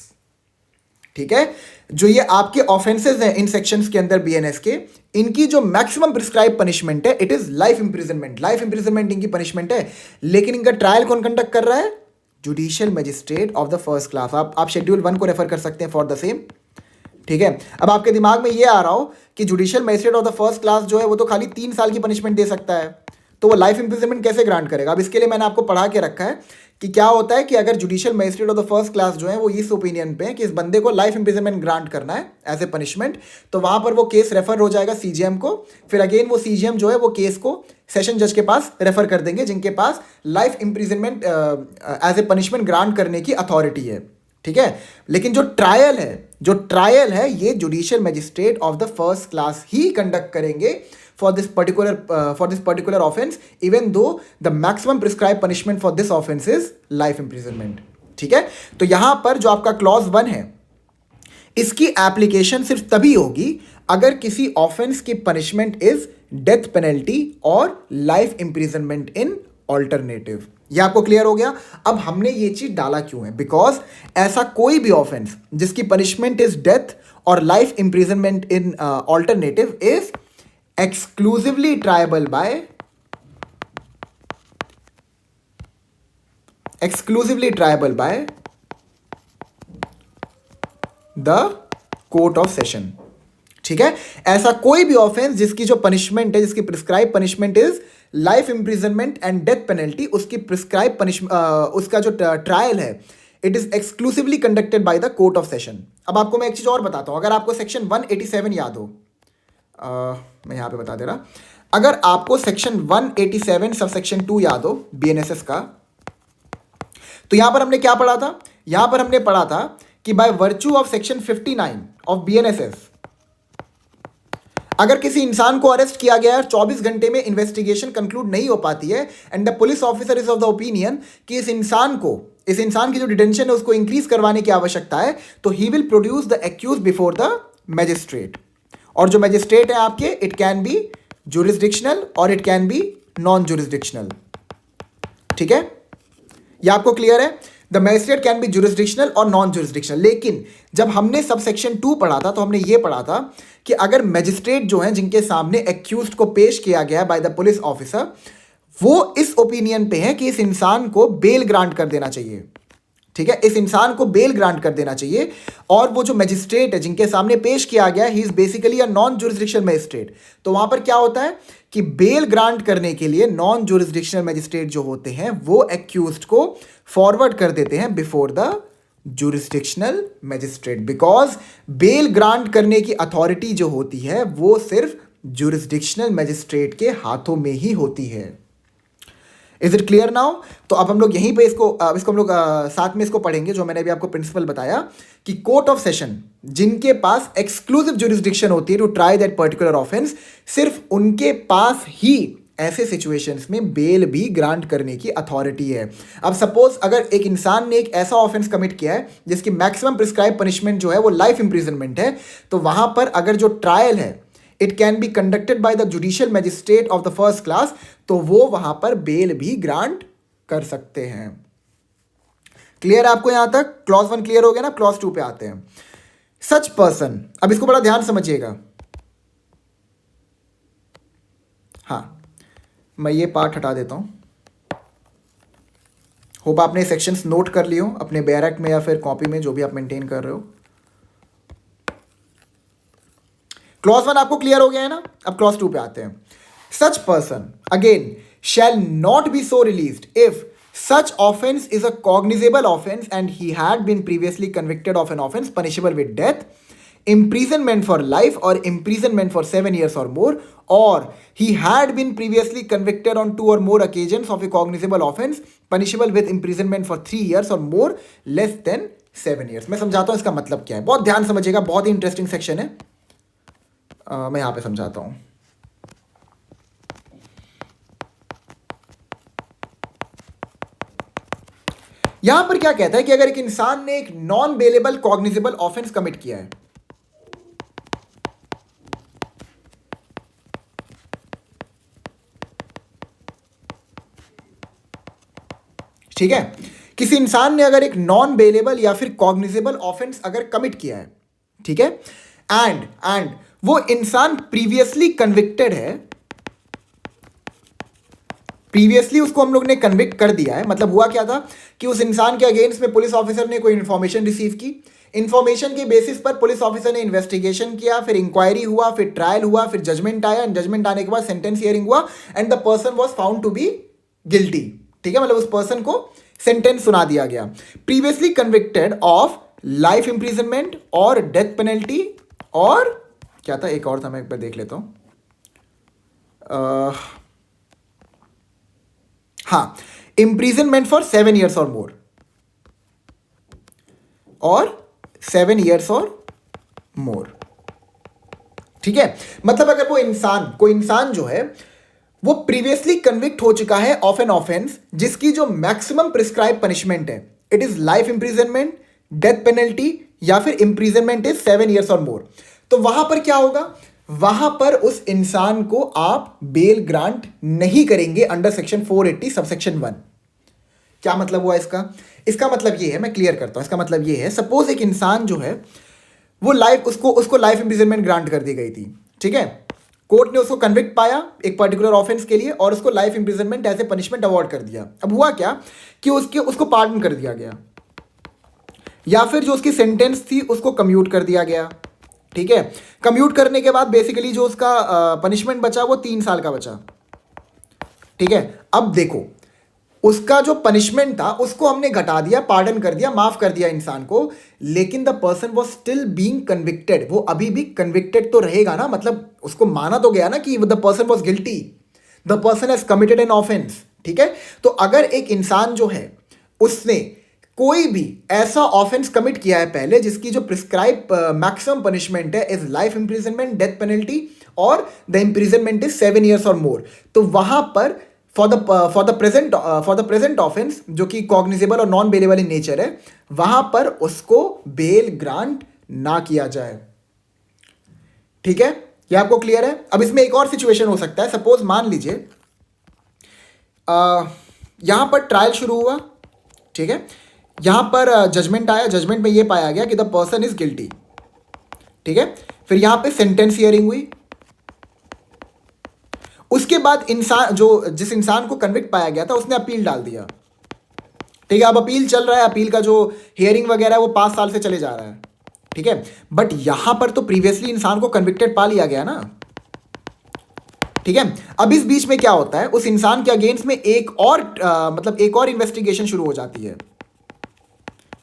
[SPEAKER 1] ठीक है। जो ये आपके ऑफेंसेस हैं इन सेक्शंस के अंदर बीएनएस के, इनकी जो मैक्सिमम प्रिस्क्राइब पनिशमेंट है it is life imprisonment. Life imprisonment इनकी पनिशमेंट है, लेकिन इनका ट्रायल कौन कंडक्ट कर रहा है? Judicial magistrate of the first class. आप शेड्यूल 1 को रेफर कर सकते हैं फॉर द सेम, ठीक है। अब आपके दिमाग में ये आ रहा हो कि judicial magistrate of the first class जो है वो तो खाली 3 साल की पनिशमेंट दे सकता है, तो वो लाइफ इंप्रिजनमेंट कैसे ग्रांट करेगा? अब इसके लिए मैंने आपको पढ़ा के रखा है कि क्या होता है कि अगर judicial magistrate of the first class जो है वो इस ओपिनियन पे है कि इस बंदे को लाइफ इंप्रिजनमेंट ग्रांट करना है एज ए पनिशमेंट, तो वहां पर वो केस रेफर हो जाएगा सीजीएम को। फिर अगेन वो सीजीएम जो है वो केस को सेशन जज के पास रेफर कर देंगे, जिनके पास life imprisonment as a punishment grant करने की अथॉरिटी है, ठीक है। लेकिन जो ट्रायल है ये judicial magistrate of the first class he conduct करेंगे for this particular offense, even though the maximum prescribed punishment for this offense is life imprisonment, ठीक है। तो यहां पर जो आपका क्लॉज 1 है इसकी एप्लीकेशन सिर्फ तभी होगी अगर किसी ऑफेंस की पनिशमेंट इज डेथ पेनल्टी और लाइफ इंप्रिजनमेंट इन ऑल्टरनेटिव। ये आपको क्लियर हो गया? अब हमने ये चीज डाला क्यों है? बिकॉज ऐसा कोई भी ऑफेंस जिसकी पनिशमेंट इज डेथ और life imprisonment in alternative is exclusively triable by the court of session, ठीक है। ऐसा कोई भी ऑफेंस जिसकी जो पनिशमेंट है, जिसकी prescribe punishment is life imprisonment and death penalty, उसकी प्रिस्क्राइब पनिशमेंट उसका जो ट्रायल है it is exclusively conducted by the court of session. अब आपको मैं एक चीज और बताता हूं, अगर आपको सेक्शन 187 याद हो, मैं यहां पे बता दे रहा, अगर आपको सेक्शन 187 सब सेक्शन 2 याद हो बीएनएसएस का, तो यहां पर हमने क्या पढ़ा था? यहां पर हमने पढ़ा था कि bye virtue of section 59 of BNSS अगर किसी इंसान को अरेस्ट किया गया है, 24 घंटे में इन्वेस्टिगेशन कंक्लूड नहीं हो पाती है and the police officer is of the opinion कि इस इंसान की जो डिटेंशन है उसको इंक्रीज करवाने की आवश्यकता है, तो he will produce the accuse before the magistrate. और जो मैजिस्ट्रेट है आपके, इट कैन बी जुरिस्डिक्शनल और it can be non jurisdictional, ठीक है। ये आपको क्लियर है? The magistrate can be jurisdictional और नॉन जुरिस्डिक्शनल। लेकिन जब हमने सब सेक्शन 2 पढ़ा था तो हमने ये पढ़ा था कि अगर मैजिस्ट्रेट जो है जिनके सामने एक्यूज्ड को पेश किया गया बाय द पुलिस ऑफिसर, वो इस ओपिनियन पे है कि इस इंसान को बेल ग्रांट कर देना चाहिए, ठीक है, इस इंसान को बेल ग्रांट कर देना चाहिए, और वो जो मैजिस्ट्रेट है जिनके सामने पेश किया गया he is basically a non jurisdictional magistrate, तो वहां पर क्या होता है कि बेल ग्रांट करने के लिए नॉन जुरिस्डिक्शनल मैजिस्ट्रेट जो होते हैं वो एक्यूज्ड को फॉरवर्ड कर देते हैं before the jurisdictional magistrate, because bell grant करने की अथॉरिटी जो होती है वो सिर्फ जुरिस्डिक्शनल मैजिस्ट्रेट के हाथों में ही होती है। Is it clear now? तो अब हम लोग यहीं पे इसको हम लोग साथ में इसको पढ़ेंगे जो मैंने अभी आपको प्रिंसिपल बताया कि कोर्ट ऑफ सेशन जिनके पास एक्सक्लूसिव जुरिस्डिक्शन होती है to try that particular offence, सिर्फ उनके पास ही ऐसे सिचुएशंस में बेल भी ग्रांट करने की अथॉरिटी है। अब सपोज अगर एक इंसान ने एक ऐसा ऑफेंस कमिट किया है जिसकी मैक्सिमम प्रिस्क्राइब पनिशमेंट जो है वो लाइफ इंप्रिजनमेंट है, तो वहां पर अगर जो ट्रायल है it can be conducted by the judicial magistrate of the first class, तो वो वहां पर बेल भी ग्रांट कर सकते हैं। क्लियर है आपको यहां तक? क्लॉज 1 क्लियर हो गया ना? क्लॉज 2 पे आते हैं। सच पर्सन, अब इसको बड़ा ध्यान समझिएगा, हाँ मैं ये पार्ट हटा देता हूं। होप आपने सेक्शंस नोट कर लियो अपने बैरक में या फिर कॉपी में, जो भी आप मेंटेन कर रहे हो। क्लॉज 1 आपको क्लियर हो गया है ना? अब क्लॉज 2 पे आते हैं. Such person again shall not be so released if such offense is a cognizable offense and he had been previously convicted of an offense punishable with death, imprisonment for life or imprisonment for 7 years or more, or he had been previously convicted on 2 or more occasions of a cognizable offense punishable with imprisonment for 3 years or more less than 7 years. मैं समझाता हूँ इसका मतलब क्या है. बहुत ध्यान समझिएगा, बहुत ही इंटरेस्टिंग सेक्शन है. मैं यहाँ पे समझाता हूँ. यहां पर क्या कहता है कि अगर एक इंसान ने एक non bailable cognizable offence commit किया है, ठीक है, किसी इंसान ने अगर एक नॉन बेलेबल या फिर कॉग्निजेबल ऑफेंस अगर कमिट किया है, ठीक है, एंड वो इंसान प्रीवियसली कन्विक्टेड है, प्रीवियसली उसको हम लोग ने कन्विक्ट कर दिया है. मतलब हुआ क्या था कि उस इंसान के अगेंस्ट में पुलिस ऑफिसर ने कोई इंफॉर्मेशन रिसीव की, इंफॉर्मेशन के बेसिस पर पुलिस ऑफिसर ने इन्वेस्टिगेशन किया, फिर इंक्वायरी हुआ, फिर ट्रायल हुआ, फिर जजमेंट आया, जजमेंट आने के बाद सेंटेंस हियरिंग हुआ and the person was found to be guilty. ठीक है, मतलब उस पर्सन को सेंटेंस सुना दिया गया. Previously convicted of life imprisonment और डेथ पेनल्टी और क्या था, एक और था, मैं एक बार देख लेता हूं. हाँ, imprisonment for 7 years or more और 7 years और more. ठीक है, मतलब अगर वो इंसान, कोई इंसान जो है वो प्रीवियसली कन्विक्ट हो चुका है ऑफ एन ऑफेंस जिसकी जो मैक्सिमम प्रिस्क्राइब पनिशमेंट है it is life imprisonment, death penalty या फिर इंप्रिजनमेंट इज 7 years और मोर, तो वहां पर क्या होगा, वहां पर उस इंसान को आप बेल ग्रांट नहीं करेंगे अंडर सेक्शन 480 सबसेक्शन 1. क्या मतलब हुआ इसका? इसका मतलब ये है, मैं क्लियर करता हूं. इसका मतलब ये है, सपोज एक इंसान जो है वो लाइफ, उसको लाइफ इंप्रिजनमेंट ग्रांट कर दी गई थी. ठीक है, कोर्ट ने उसको कन्विक्ट पाया एक पर्टिकुलर ऑफेंस के लिए और उसको life imprisonment as a punishment award कर दिया. अब हुआ क्या कि उसको पार्डन कर दिया गया या फिर जो उसकी सेंटेंस थी उसको कम्यूट कर दिया गया. ठीक है, कम्यूट करने के बाद बेसिकली जो उसका पनिशमेंट बचा वो 3 साल का बचा. ठीक है, अब देखो उसका जो पनिशमेंट था उसको हमने घटा दिया, पार्डन कर दिया, माफ कर दिया इंसान को, लेकिन the person was still being convicted. वो अभी भी कन्विक्टेड तो रहेगा ना, मतलब उसको माना तो गया ना कि the person was guilty, the person has committed an offence. ठीक है, तो अगर एक इंसान जो है उसने कोई भी ऐसा ऑफेंस कमिट किया है पहले जिसकी जो प्रिस्क्राइब मैक्सिमम पनिशमेंट है is life imprisonment, death penalty और द इंप्रिजनमेंट इज 7 years और मोर, तो वहां पर फॉर द प्रेजेंट ऑफेंस जो कि कॉग्निजेबल और नॉन बेलेबल इन नेचर है, वहां पर उसको बेल ग्रांट ना किया जाए. ठीक है, ये आपको क्लियर है? अब इसमें एक और सिचुएशन हो सकता है. सपोज मान लीजिए यहां पर ट्रायल शुरू हुआ. ठीक है, यहां पर जजमेंट आया, जजमेंट में यह पाया गया कि द पर्सन इज गिल्टी. ठीक है, फिर यहां पे सेंटेंस हियरिंग हुई. उसके बाद जिस इंसान को कन्विक्ट पाया गया था उसने अपील डाल दिया. ठीक है, अब अपील चल रहा है, अपील का जो हियरिंग वगैरह है वो 5 साल से चले जा रहा है. ठीक है, बट यहां पर तो प्रीवियसली इंसान को कन्विक्टेड पा लिया गया ना. ठीक है, अब इस बीच में क्या होता है, उस इंसान के अगेंस्ट में एक और इन्वेस्टिगेशन शुरू हो जाती है.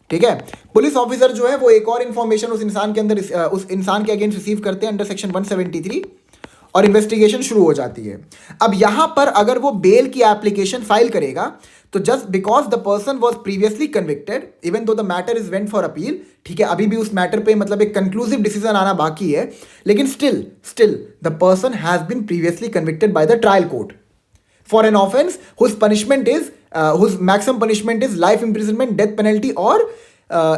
[SPEAKER 1] ठीक है, पुलिस ऑफिसर जो है वो एक और इंफॉर्मेशन उस इंसान के अगेंस्ट रिसीव करते हैं अंडर सेक्शन 173 और इन्वेस्टिगेशन शुरू हो जाती है. अब यहां पर अगर वो बेल की एप्लीकेशन फाइल करेगा तो just because the person was previously convicted even though the matter is went for appeal. ठीक है, अभी भी उस मैटर पे मतलब एक कंक्लूसिव डिसीजन आना बाकी है, लेकिन still the person has been previously convicted by the trial court for an offence whose maximum punishment is life imprisonment, death penalty और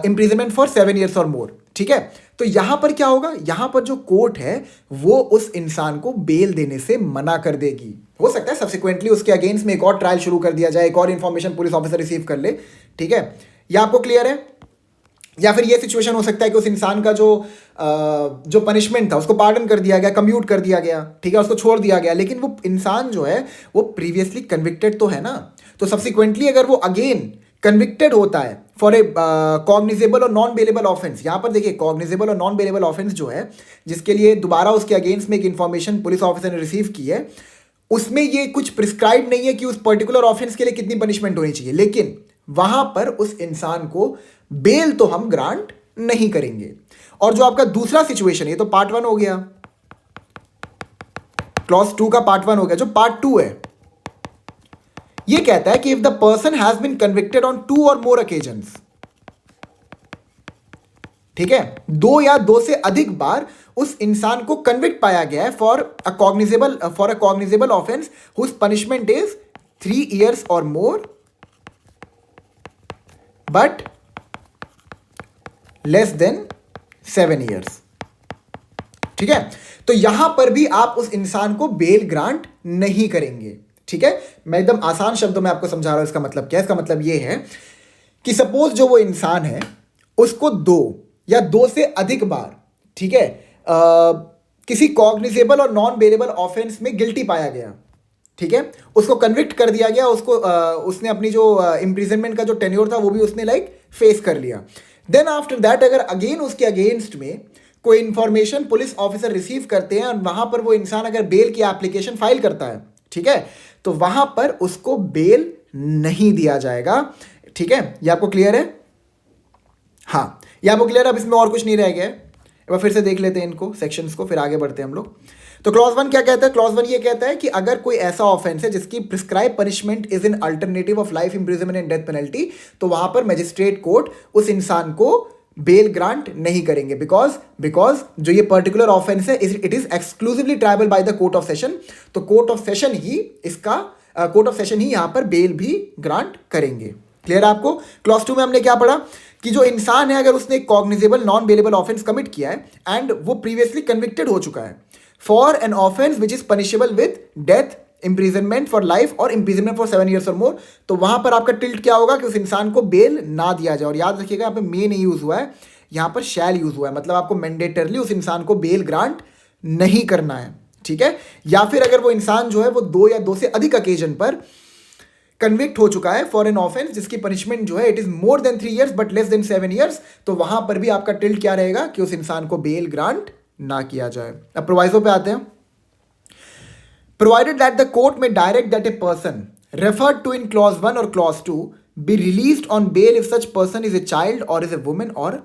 [SPEAKER 1] इंप्रिजनमेंट फॉर 7 years और मोर. ठीक है, तो यहां पर क्या होगा, यहां पर जो कोर्ट है वो उस इंसान को बेल देने से मना कर देगी. हो सकता है सब्सिक्वेंटली उसके अगेंस्ट में एक और ट्रायल शुरू कर दिया जाए, एक और इंफॉर्मेशन पुलिस ऑफिसर रिसीव कर ले. ठीक है, यह आपको क्लियर है? या फिर ये सिचुएशन हो सकता है कि उस इंसान का जो पनिशमेंट था उसको पार्डन कर दिया गया, कम्यूट कर दिया गया. ठीक है, उसको छोड़ दिया गया, लेकिन वो इंसान जो है वो प्रीवियसली कन्विक्टेड तो है ना, तो सब्सिक्वेंटली अगर वो अगेन कन्विक्टेड होता है फॉर ए कॉग्निजेबल और नॉन बेलेबल ऑफेंस। यहाँ पर देखिए कॉग्निजेबल और नॉन बेलेबल ऑफेंस जो है, जिसके लिए दोबारा उसके अगेंस्ट में एक इन्फॉर्मेशन पुलिस ऑफिसर ने रिसीव की है, उसमें ये कुछ प्रिस्क्राइब नहीं है कि उस पर्टिकुलर ऑफेंस के लिए कितनी पनिशमेंट होनी चाहिए, लेकिन वहां पर उस इंसान को बेल तो हम ग्रांट नहीं करेंगे। और जो आपका दूसरा सिचुएशन, ये तो पार्ट 1 हो गया, क्लॉज 2 का पार्ट 1 हो गया। जो पार्ट 2 है ये कहता है कि if the person has been convicted on 2 और मोर ओकेजन्स, ठीक है, 2 या 2 से अधिक बार उस इंसान को कन्विक्ट पाया गया है for a cognizable offence whose punishment is 3 years और more but less than 7 years, ठीक है। तो यहां पर भी आप उस इंसान को बेल ग्रांट नहीं करेंगे, ठीक है। मैं एकदम आसान शब्दों में आपको समझा रहा हूं इसका मतलब क्या है। इसका मतलब यह है कि सपोज जो वो इंसान है उसको 2 या 2 से अधिक बार, ठीक है, किसी कॉग्निजेबल और नॉन बेलेबल ऑफेंस में गिल्टी पाया गया, ठीक है, उसको कन्विक्ट कर दिया गया, उसको उसने अपनी जो इम्प्रिजनमेंट का जो टेन्योर था वो भी उसने फेस कर लिया। देन आफ्टर दैट अगर अगेन उसके अगेंस्ट में कोई इंफॉर्मेशन पुलिस ऑफिसर रिसीव करते हैं और वहां पर वो इंसान अगर बेल की एप्लीकेशन फाइल करता है, ठीक है, तो वहां पर उसको बेल नहीं दिया जाएगा, ठीक है। ये आपको क्लियर है? हाँ, ये आपको क्लियर है। अब इसमें और कुछ नहीं रह गया है। एक बार फिर से देख लेते हैं इनको, सेक्शंस को, फिर आगे बढ़ते हैं हम लोग। तो क्लॉज 1 क्या कहता है? क्लॉज 1 ये कहता है कि अगर कोई ऐसा ऑफेंस है जिसकी prescribe punishment is in alternative of life imprisonment and death penalty, तो वहां पर मजिस्ट्रेट कोर्ट उस इंसान को बेल ग्रांट नहीं करेंगे, बिकॉज जो ये पर्टिकुलर ऑफेंस है it is exclusively tribal by the court of session. तो कोर्ट ऑफ सेशन ही यहां पर बेल भी ग्रांट करेंगे। क्लियर है आपको? क्लॉज 2 में हमने क्या पढ़ा कि जो इंसान है अगर उसने cognizable non bailable offence commit किया है एंड वो प्रीवियसली कन्विक्टेड हो चुका है for an offence which is punishable with death, imprisonment for life और इंप्रिजनमेंट फॉर 7 years और मोर, तो वहां पर आपका टिल्ट क्या होगा कि उस इंसान को बेल ना दिया जाए। और याद रखिएगा यहाँ पे मे नहीं यूज हुआ है, यहाँ पर शैल यूज हुआ है, मतलब आपको मैंडेटरली उस इंसान को बेल ग्रांट नहीं करना है, ठीक है। या फिर अगर वो इंसान जो है वो 2 या 2 से अधिक ओकेजन पर कन्विक्ट हो चुका है फॉर एन ऑफेंस जिसकी पनिशमेंट जो है it is more than 3 years but less than 7 years, तो वहां पर भी आपका टिल्ट क्या रहेगा कि उस इंसान को बेल ग्रांट ना किया जाए। अब प्रोवाइजो पे आते हैं। Provided that the court may direct that a person referred to in clause 1 और clause 2 be released on bail if such person is a child और इज ए वुमेन और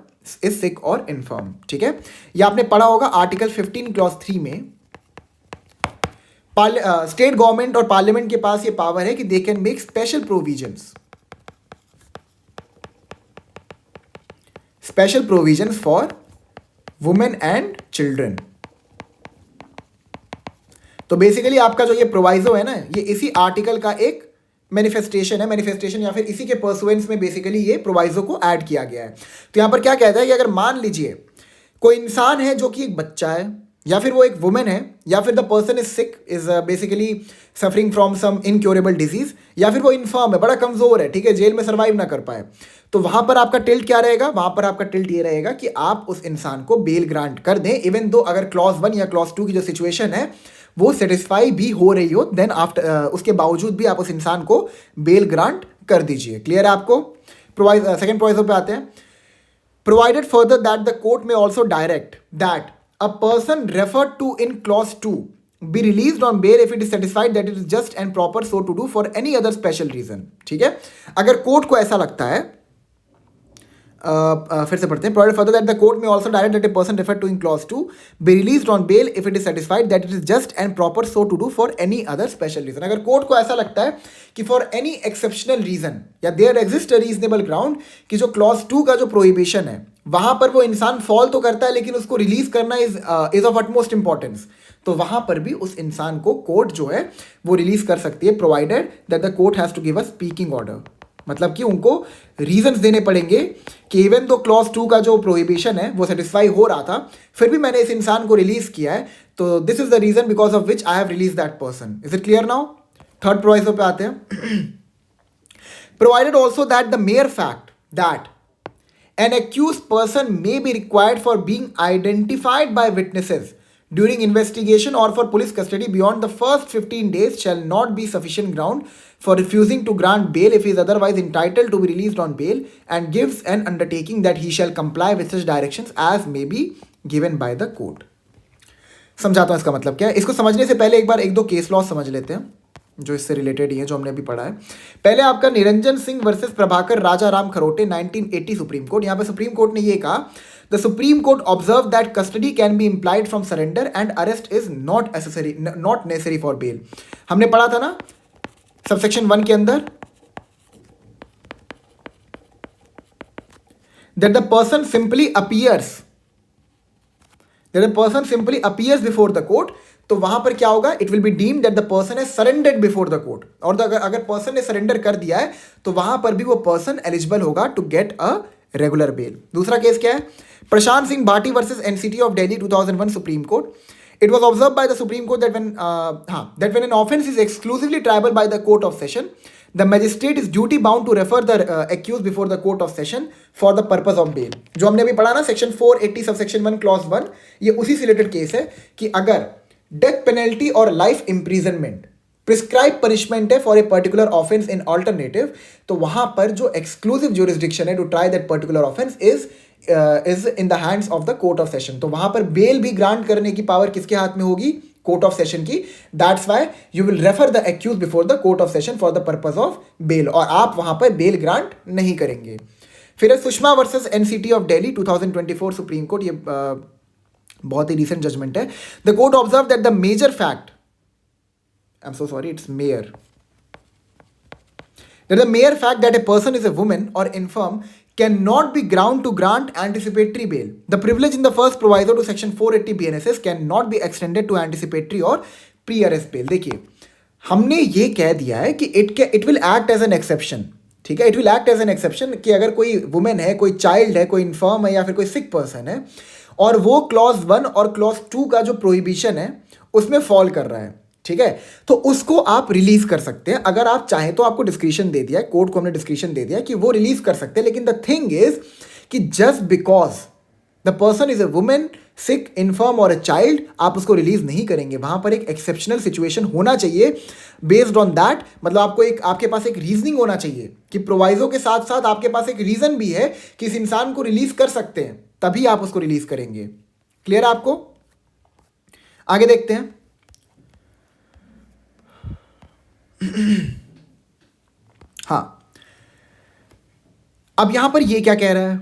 [SPEAKER 1] इज सिक और इन्फर्म, ठीक है। यह आपने पढ़ा होगा आर्टिकल 15 क्लॉज 3 में स्टेट गवर्नमेंट और पार्लियामेंट के पास ये पावर है कि दे can make special provisions for women and children. तो बेसिकली आपका जो ये प्रोवाइजो है ना, ये इसी आर्टिकल का एक मैनिफेस्टेशन या फिर इसी के परसुएंस में बेसिकली ये प्रोवाइजो को ऐड किया गया है। तो यहां पर क्या कहता है कि अगर मान लीजिए कोई इंसान है जो कि एक बच्चा है या फिर वो एक वुमेन है या फिर the person is sick, is basically suffering from some incurable disease, या फिर वो इन्फर्म है, बड़ा कमजोर है, ठीक है, जेल में सर्वाइव ना कर पाए, तो वहां पर आपका टिल्ट क्या रहेगा? वहां पर आपका टिल्ट ये रहेगा कि आप उस इंसान को बेल ग्रांट कर दें, इवन दो अगर क्लॉज 1 या क्लॉज 2 की जो सिचुएशन है वो सेटिस्फाई भी हो रही हो, देन आफ्टर उसके बावजूद भी आप उस इंसान को बेल ग्रांट कर दीजिए। क्लियर है आपको? सेकेंड प्रोवाइजो पे आते हैं। Provided further that the court may also direct that a person referred to in clause 2 be released on bail if it is satisfied that it is just and proper so to do for any other special reason, ठीक है। अगर court को ऐसा लगता है, फिर से पढ़ते हैं। provided further that the court may also direct that a person referred to in clause 2 be released on bail if it is satisfied that it is just and proper so to do for any other special reason। अगर court को ऐसा लगता है कि for any exceptional reason या there exists a reasonable ground कि जो clause 2 का जो prohibition है वहां पर वो इंसान फॉल तो करता है लेकिन उसको रिलीज करना इज ऑफ अटमोस्ट इंपॉर्टेंस, तो वहां पर भी उस इंसान को कोर्ट जो है वो रिलीज कर सकती है, provided that the court has to give a speaking order. मतलब कि उनको रीजंस देने पड़ेंगे कि इवन दो क्लॉज 2 का जो प्रोहिबिशन है वो सेटिस्फाई हो रहा था, फिर भी मैंने इस इंसान को रिलीज किया है, तो this is the reason because of which I have release that person. Is it clear now? Third proviso पे आते हैं। Provided also that the mere fact that an accused person may be required for being identified by witnesses during investigation or for police custody beyond the first 15 days shall not be sufficient ground for refusing to grant bail if he is otherwise entitled to be released on bail, and gives an undertaking that he shall comply with such directions as may be given by the court. समझाता हूँ इसका मतलब क्या है. इसको समझने से पहले एक बार एक दो केस लॉ समझ लेते हैं जो इससे रिलेटेड ही है, जो हमने अभी पढ़ा है. पहले आपका Niranjan Singh versus Prabhakar Raja Ram Kharote 1980 supreme court. यहाँ पे सुप्रीम कोर्ट ने ये कहा, the supreme court observe that custody can be implied from surrender and arrest is not necessary for bail. हमने पढ़ा था ना सबसेक्शन 1 के अंदर, that the person simply appears before the court. तो वहां पर क्या होगा, it will be deemed that the person has surrendered before the court. और अगर पर्सन ने सरेंडर कर दिया है तो वहां पर भी वो पर्सन एलिजिबल होगा to get a regular bail. दूसरा केस क्या है, Prashant Singh Bhati versus NCT of Delhi 2001 supreme court. It was observed by the Supreme Court that when an offence is exclusively triable by the court of session, the magistrate is duty bound to refer the accused before the court of session for the purpose of bail. जो हमने अभी पढ़ा ना section 480 subsection 1 clause 1, ये उसी से related case है कि अगर डेथ पेनल्टी और लाइफ इम्प्रीजनमेंट प्रिस्क्राइब पनिशमेंट है for a particular offence in alternative, तो वहां पर जो एक्सक्लूसिव ज्यूरिसडिक्शन है to try that particular offence is in the hands of the court of session. तो वहां पर बेल भी ग्रांट करने की पावर किसके हाथ में होगी, कोर्ट ऑफ सेशन की. That's why you will refer the accuse before the court of session for the purpose of bail, और आप वहां पर बेल ग्रांट नहीं करेंगे. फिर Sushma versus NCT of Delhi 2024 supreme court, ये बहुत ही रिसेंट जजमेंट है. The court observe that the major fact, I am so sorry, it's mere, that the mere fact that a person is a woman or infirm cannot be ground to grant anticipatory bail. The privilege in the first proviso to section 480 BNSS cannot be extended to anticipatory or pre-arrest bail. देखिए हमने ये कह दिया है कि it will act as an exception. ठीक है, it will act as an exception कि अगर कोई वुमेन है, कोई चाइल्ड है, कोई इन्फर्म है या फिर कोई सिक पर्सन है और वो क्लॉज 1 और क्लॉज 2 का जो प्रोहिबिशन है उसमें फॉल कर रहा है, ठीक है, तो उसको आप रिलीज कर सकते हैं. अगर आप चाहें तो आपको डिस्क्रिप्शन दे दिया है, कोर्ट को हमने डिस्क्रिप्शन दे दिया कि वो रिलीज कर सकते हैं. लेकिन द थिंग इज कि just because the person is a women, sick, inform और अ चाइल्ड, आप उसको रिलीज नहीं करेंगे. वहां पर एक एक्सेप्शनल सिचुएशन होना चाहिए. बेस्ड ऑन दैट, मतलब आपके पास एक रीजनिंग होना चाहिए कि प्रोवाइजो के साथ साथ आपके पास एक रीजन भी है कि इस इंसान को रिलीज कर सकते हैं, तभी आप उसको रिलीज करेंगे. क्लियर है आपको? आगे देखते हैं. हाँ, अब यहां पर ये क्या कह रहा है,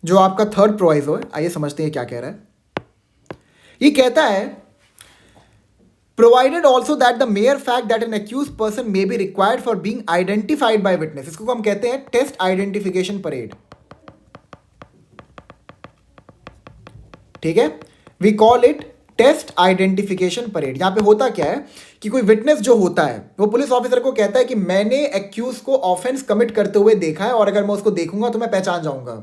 [SPEAKER 1] जो आपका थर्ड प्रोवाइजो है, आइए समझते हैं क्या कह रहा है. ये कहता है provided also that the mere fact that an accuse person may be required for being identified by witness. इसको हम कहते हैं टेस्ट आइडेंटिफिकेशन परेड. ठीक है, we call it test identification parade. यहां पे होता क्या है कि कोई विटनेस जो होता है वो पुलिस ऑफिसर को कहता है कि मैंने एक्यूज को ऑफेंस कमिट करते हुए देखा है और अगर मैं उसको देखूंगा तो मैं पहचान जाऊंगा.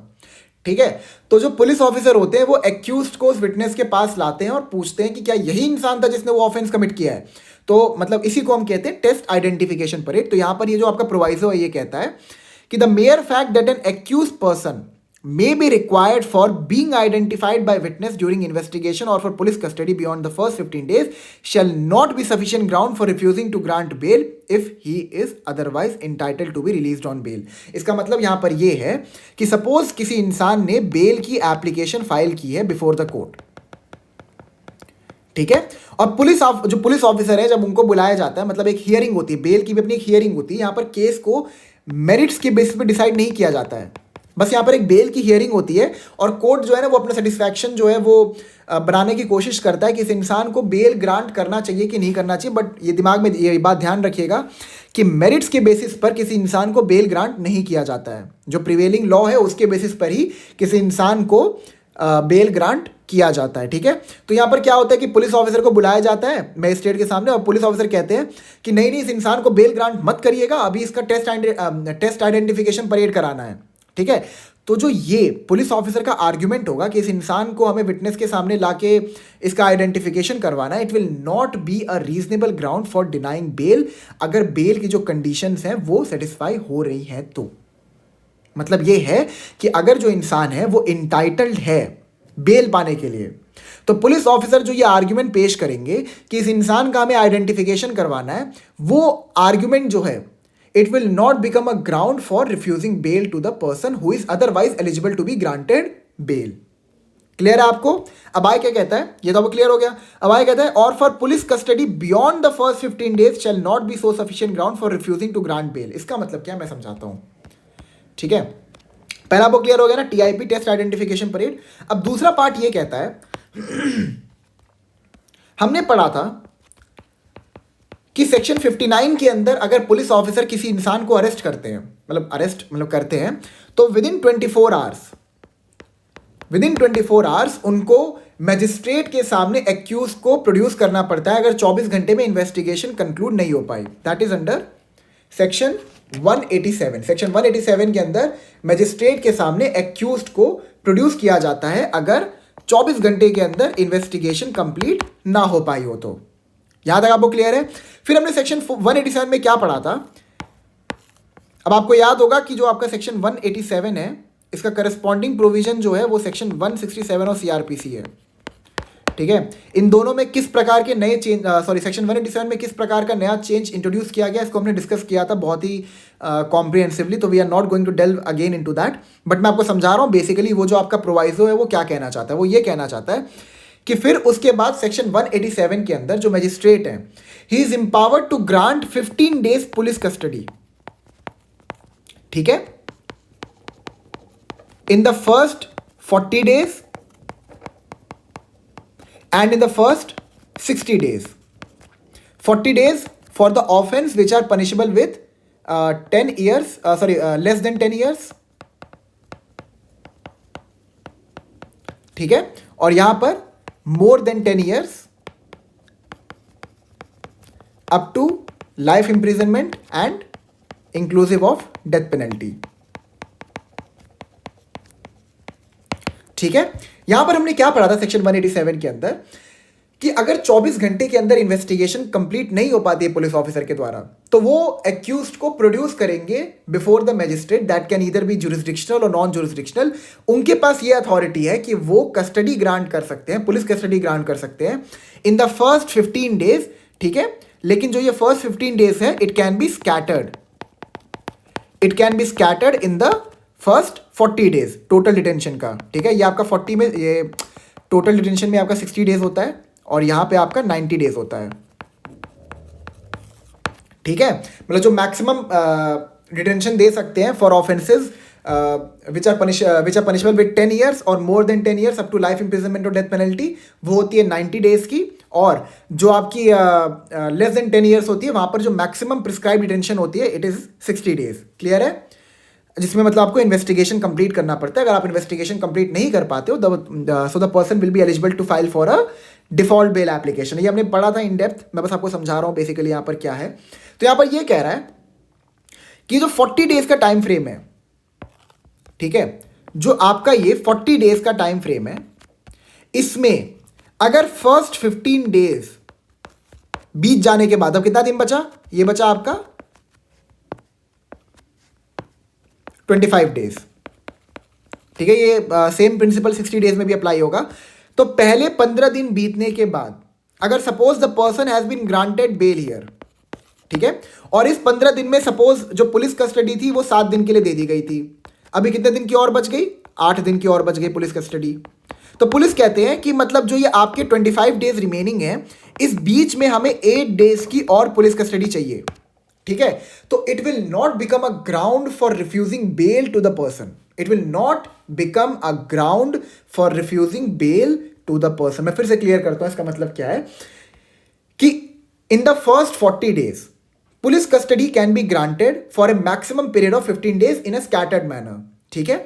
[SPEAKER 1] ठीक है, तो जो पुलिस ऑफिसर होते हैं वो एक्यूज्ड को उस विटनेस के पास लाते हैं और पूछते हैं कि क्या यही इंसान था जिसने वो ऑफेंस कमिट किया है. तो मतलब इसी को हम कहते हैं टेस्ट आइडेंटिफिकेशन परेड. तो यहां पर ये जो आपका प्रोवाइजो है ये कहता है कि the mere fact that N accused person may be required for being identified by witness during investigation or for police custody beyond the first 15 days shall not be sufficient ground for refusing to grant bail if he is otherwise entitled to be released on bail. इसका मतलब यहाँ पर ये है कि suppose किसी इंसान ने बेल की एप्लीकेशन फाइल की है बिफोर द कोर्ट, ठीक है, और जो पुलिस ऑफिसर है जब उनको बुलाया जाता है, मतलब एक हियरिंग होती है, बेल की भी अपनी एक हियरिंग होती है. यहाँ पर केस को मेरिट्स के बेसिस पे डिसाइड नहीं किया जाता है, बस यहाँ पर एक बेल की हियरिंग होती है और कोर्ट जो है ना वो अपना सेटिस्फैक्शन जो है वो बनाने की कोशिश करता है कि इस इंसान को बेल ग्रांट करना चाहिए कि नहीं करना चाहिए. बट ये दिमाग में ये बात ध्यान रखिएगा कि मेरिट्स के बेसिस पर किसी इंसान को बेल ग्रांट नहीं किया जाता है. जो प्रिवेलिंग लॉ है उसके बेसिस पर ही किसी इंसान को बेल ग्रांट किया जाता है. ठीक है, तो यहाँ पर क्या होता है कि पुलिस ऑफिसर को बुलाया जाता है मैजिस्ट्रेट के सामने और पुलिस ऑफिसर कहते हैं कि नहीं इस इंसान को बेल ग्रांट मत करिएगा, अभी इसका टेस्ट आइडेंटिफिकेशन परेड कराना है. ठीक है, तो जो ये पुलिस ऑफिसर का आर्ग्यूमेंट होगा कि इस इंसान को हमें विटनेस के सामने लाके इसका आइडेंटिफिकेशन करवाना है, it will not be a reasonable ground for denying bail, अगर बेल की जो कंडीशंस हैं वो सेटिस्फाई हो रही हैं तो. मतलब ये है कि अगर जो इंसान है वो इंटाइटल्ड है बेल पाने के लिए, तो पुलिस ऑफिसर जो ये आर्ग्यूमेंट पेश करेंगे कि इस इंसान का हमें आइडेंटिफिकेशन करवाना है, वो आर्ग्यूमेंट जो है it will not become a ground for refusing bail to the person who is otherwise eligible to be granted bail. Clear है आपको? अब आगे क्या कहता है, ये तो आपको क्लियर हो गया। अब आगे कहता है और for police custody beyond the first 15 days shall not be so sufficient ground for refusing to grant bail. इसका मतलब क्या, मैं समझाता हूं। ठीक है, पहला आपको क्लियर हो गया ना, टीआईपी टेस्ट आइडेंटिफिकेशन परेड। अब दूसरा पार्ट ये कहता है हमने पढ़ा था कि सेक्शन 59 के अंदर अगर पुलिस ऑफिसर किसी इंसान को अरेस्ट करते हैं, मतलब करते हैं, तो विद इन 24 आवर्स उनको मैजिस्ट्रेट के एक्यूज को प्रोड्यूस करना पड़ता है अगर 24 घंटे में इन्वेस्टिगेशन कंक्लूड नहीं हो पाई। That is under section 187। Section 187 के अंदर मैजिस्ट्रेट के सामने एक्यूज को प्रोड्यूस किया जाता है अगर 24 घंटे के अंदर इन्वेस्टिगेशन कंप्लीट ना हो पाई हो तो। यहां तक आपको क्लियर है? फिर हमने सेक्शन 187 में क्या पढ़ा था? अब आपको याद होगा कि जो आपका सेक्शन 187 है इसका करस्पॉन्डिंग प्रोविजन जो है वो सेक्शन 167 और सीआरपीसी है। ठीक है, इन दोनों में किस प्रकार के नए चेंज, सेक्शन 187 में किस प्रकार का नया चेंज इंट्रोड्यूस किया गया, इसको हमने डिस्कस किया था बहुत ही कॉम्प्रिहेंसिवली, तो we are not going to delve again into that, but मैं आपको समझा रहा हूं बेसिकली वो जो आपका प्रोवाइजो है वो क्या कहना चाहता है। वो ये कहना चाहता है कि फिर उसके बाद सेक्शन 187 के अंदर जो मैजिस्ट्रेट है he is empowered to grant 15 days police custody. ठीक है, in the first 40 days and in the first 60 days. 40 days for the offense which are punishable with 10 years, less than 10 years. ठीक है, और यहां पर more than 10 years up to life imprisonment and inclusive of death penalty. ठीक है, यहां पर हमने क्या पढ़ा था सेक्शन 187 के अंदर कि अगर 24 घंटे के अंदर इन्वेस्टिगेशन कंप्लीट नहीं हो पाती है पुलिस ऑफिसर के द्वारा, तो वो एक्यूज्ड को प्रोड्यूस करेंगे before the magistrate, that can either be jurisdictional और नॉन जुरिस्डिक्शनल। उनके पास ये अथॉरिटी है कि वो कस्टडी ग्रांट कर सकते हैं, पुलिस कस्टडी ग्रांट कर सकते हैं इन द फर्स्ट 15 डेज। ठीक है, लेकिन जो ये फर्स्ट 15 डेज है it can B scattered in the first 40 days total detention का। ठीक है, ये आपका 40 में, ये टोटल डिटेंशन में आपका 60 डेज होता है और यहां पे आपका 90 डेज होता है। ठीक है, मतलब जो मैक्सिमम डिटेंशन दे सकते हैं for offences which are punishable with 10 years और more than 10 years up to life imprisonment और डेथ पेनल्टी, वो होती है 90 डेज की। और जो आपकी लेस देन 10 ईयर्स होती है वहां पर जो मैक्सिमम प्रिस्क्राइब डिटेंशन होती है इट इज 60 डेज। क्लियर है? जिसमें मतलब आपको इन्वेस्टिगेशन कंप्लीट करना पड़ता है। अगर आप इन्वेस्टिगेशन कंप्लीट नहीं कर पाते हो so the person will be eligible to file for a default bail application. ये हमने पढ़ा था इन डेप्थ, मैं बस आपको समझा रहा हूँ बेसिकली यहाँ पर क्या है। तो यहाँ पर ये कह रहा है कि जो 40 डेज का टाइम फ्रेम है, ठीक है, जो आपका ये 40 डेज का टाइम फ्रेम है, इसमें अगर फर्स्ट 15 डेज बीत जाने के बाद, अब कितना दिन बचा? ये बचा आपका 25 डेज। ठीक है, ये सेम प्रिंसिपल 60 डेज में भी अप्लाई होगा। तो पहले 15 दिन बीतने के बाद अगर suppose the person has been granted bail here, ठीक है, और इस 15 दिन में सपोज जो पुलिस कस्टडी थी वो 7 दिन के लिए दे दी गई थी, अभी कितने दिन की और बच गई? 8 दिन की और बच गई पुलिस कस्टडी। तो पुलिस कहते हैं कि मतलब जो ये आपके 25 डेज रिमेनिंग है, इस बीच में हमें 8 डेज की और पुलिस कस्टडी चाहिए। ठीक है, तो it will not become a ground for refusing bail to the person. It will not become a ground for refusing bail to the person. मैं फिर से क्लियर करता हूं, इसका मतलब क्या है कि in the first 40 days police custody can be granted for a maximum period of 15 days in a scattered manner. ठीक है,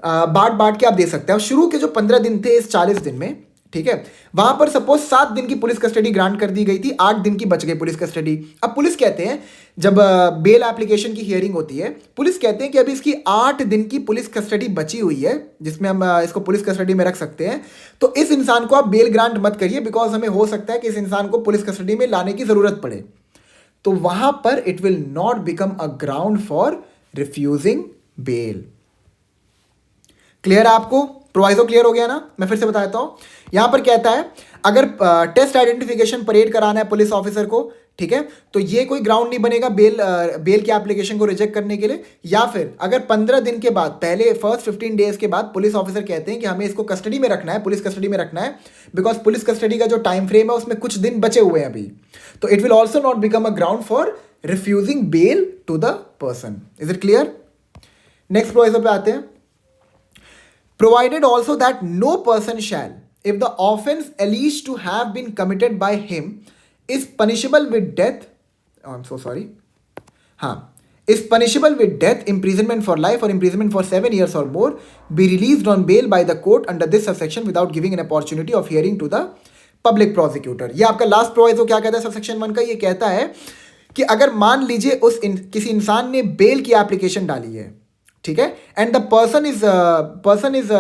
[SPEAKER 1] बांट के आप दे सकते हैं। शुरू के जो 15 दिन थे इस 40 दिन में, ठीक है, वहां पर सपोज 7 दिन की पुलिस कस्टडी ग्रांट कर दी गई थी, 8 दिन की बच गई पुलिस कस्टडी। अब पुलिस कहते हैं, जब बेल एप्लीकेशन की हियरिंग होती है, पुलिस कहते हैं कि अभी इसकी 8 दिन की पुलिस कस्टडी बची हुई है जिसमें हम इसको पुलिस कस्टडी में रख सकते हैं। तो इस इंसान को आप बेल ग्रांट मत करिए, बिकॉज हमें हो सकता है कि इस इंसान को पुलिस कस्टडी में लाने की जरूरत पड़े। तो वहां पर it will not become a ground for refusing bail. Clear है आपको? प्रोवाइजो क्लियर हो गया ना? मैं फिर से बता देता हूँ। यहाँ पर कहता है अगर टेस्ट आइडेंटिफिकेशन परेड कराना है पुलिस ऑफिसर को, ठीक है, तो ये कोई ग्राउंड नहीं बनेगा बेल की एप्लीकेशन को रिजेक्ट करने के लिए। या फिर अगर 15 दिन के बाद, पहले फर्स्ट 15 डेज के बाद पुलिस ऑफिसर कहते हैं कि हमें इसको कस्टडी में रखना है, पुलिस कस्टडी में रखना है, बिकॉज पुलिस कस्टडी का जो टाइम फ्रेम है उसमें कुछ दिन बचे हुए हैं अभी, तो it will also not become a ground for refusing bail to the person. Is it clear? Next provision पे आते हैं। Provided also that no person shall, if the offense alleged to have been committed by him is punishable with death, oh, I'm so sorry, is punishable with death, imprisonment for life or imprisonment for 7 years or more, be released on bail by the court under this subsection without giving an opportunity of hearing to the public prosecutor। ये आपका last proviso क्या कहता है subsection 1 का? ये कहता है कि अगर मान लीजिए किसी इंसान ने बेल की एप्लीकेशन डाली है, ठीक है, and the person is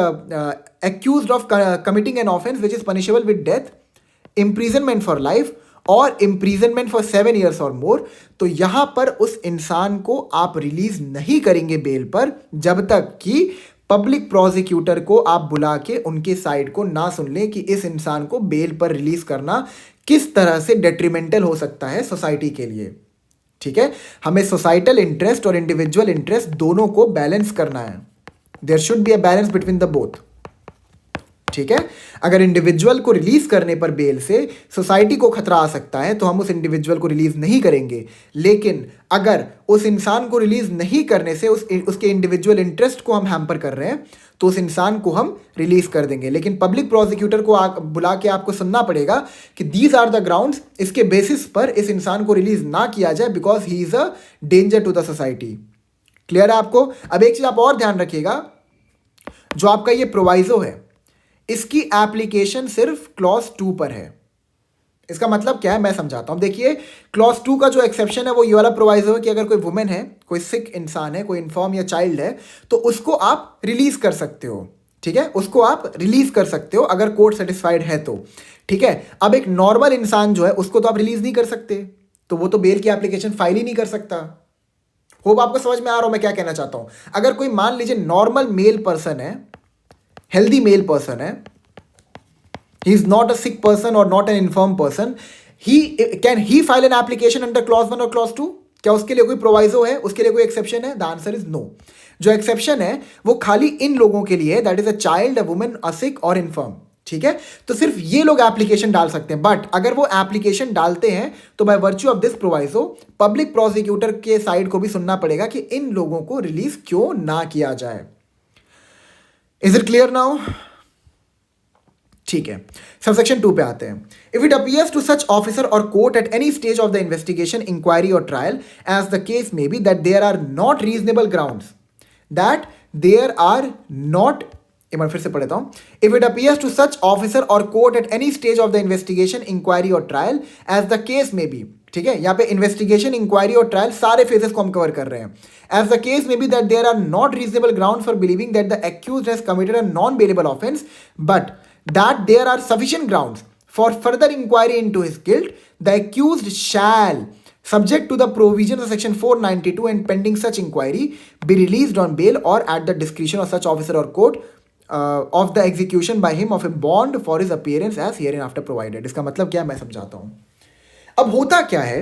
[SPEAKER 1] accused of committing N offence which is punishable with death, imprisonment for life और इम्प्रीजनमेंट फॉर 7 years और मोर, तो यहां पर उस इंसान को आप रिलीज नहीं करेंगे बेल पर जब तक कि पब्लिक प्रोसिक्यूटर को आप बुला के उनके साइड को ना सुन लें कि इस इंसान को बेल पर रिलीज करना किस तरह से डेट्रीमेंटल हो सकता है सोसाइटी के लिए। ठीक है, हमें सोसाइटल इंटरेस्ट और इंडिविजुअल इंटरेस्ट दोनों को बैलेंस करना है। There should be a balance between the both. ठीक है, अगर इंडिविजुअल को रिलीज करने पर बेल से सोसाइटी को खतरा आ सकता है तो हम उस इंडिविजुअल को रिलीज नहीं करेंगे, लेकिन अगर उस इंसान को रिलीज नहीं करने से उसके इंडिविजुअल इंटरेस्ट को हम हैम्पर कर रहे हैं तो उस इंसान को हम रिलीज कर देंगे। लेकिन पब्लिक प्रोसिक्यूटर को बुला के आपको सुनना पड़ेगा कि दीज आर द ग्राउंड्स, इसके बेसिस पर इस इंसान को रिलीज ना किया जाए because he is a danger to the society. Clear है आपको? अब एक चीज आप और ध्यान रखिएगा, जो आपका ये प्रोवाइजो है इसकी एप्लीकेशन सिर्फ क्लॉज 2 पर है। इसका मतलब क्या है मैं समझाता हूं। देखिए, क्लॉज 2 का जो एक्सेप्शन है वो ये वाला प्रोवाइजो है कि अगर कोई वुमेन है, कोई सिक इंसान है, कोई इन्फॉर्म या चाइल्ड है, तो उसको आप रिलीज कर सकते हो। ठीक है, उसको आप रिलीज कर सकते हो अगर कोर्ट सेटिस्फाइड है तो। ठीक है, अब एक नॉर्मल इंसान जो है उसको तो आप रिलीज नहीं कर सकते, तो वो तो बेल की एप्लीकेशन फाइल ही नहीं कर सकता। होप आपको समझ में आ रहा हो मैं क्या कहना चाहता हूं। अगर कोई मान लीजिए नॉर्मल मेल पर्सन है, हेल्दी मेल पर्सन है, he is not a sick person or not an infirm person, can he file an application under clause 1 or clause 2? क्या उसके लिए कोई प्रोवाइजो है, उसके लिए कोई एक्सेप्शन है? The answer is no. जो एक्सेप्शन है वो खाली इन लोगों के लिए, that is a child, a women, a sick और इन्फर्म। ठीक है, तो सिर्फ ये लोग एप्लीकेशन डाल सकते हैं। बट अगर वो एप्लीकेशन डालते हैं तो bye virtue of this proviso public prosecutor के साइड को भी सुनना पड़ेगा कि इन लोगों को रिलीज क्यों ना किया जाए। Is it clear now? ठीक है, सबसेक्शन 2 पे आते हैं। If it appears to such officer और court at any stage of the investigation, inquiry और trial as the case may be that there are not reasonable grounds, that there are not, एक बार फिर से पढ़ता हूं। If it appears to such officer और court at any stage of the investigation, inquiry और trial as the case may be, ठीक है, यहां पे इन्वेस्टिगेशन, इंक्वायरी और ट्रायल सारे फेजेस को हम कवर कर रहे हैं। As the case may be that there are not reasonable ground for believing that the accused has committed a non bailable offence, but that there are sufficient grounds for further inquiry into his guilt, the accused shall, subject to the provisions of section 492 and pending such inquiry, be released on bail or at the discretion of such officer or court of the execution by him of a bond for his appearance as hereinafter provided। इसका मतलब क्या मैं समझाता हूं। अब होता क्या है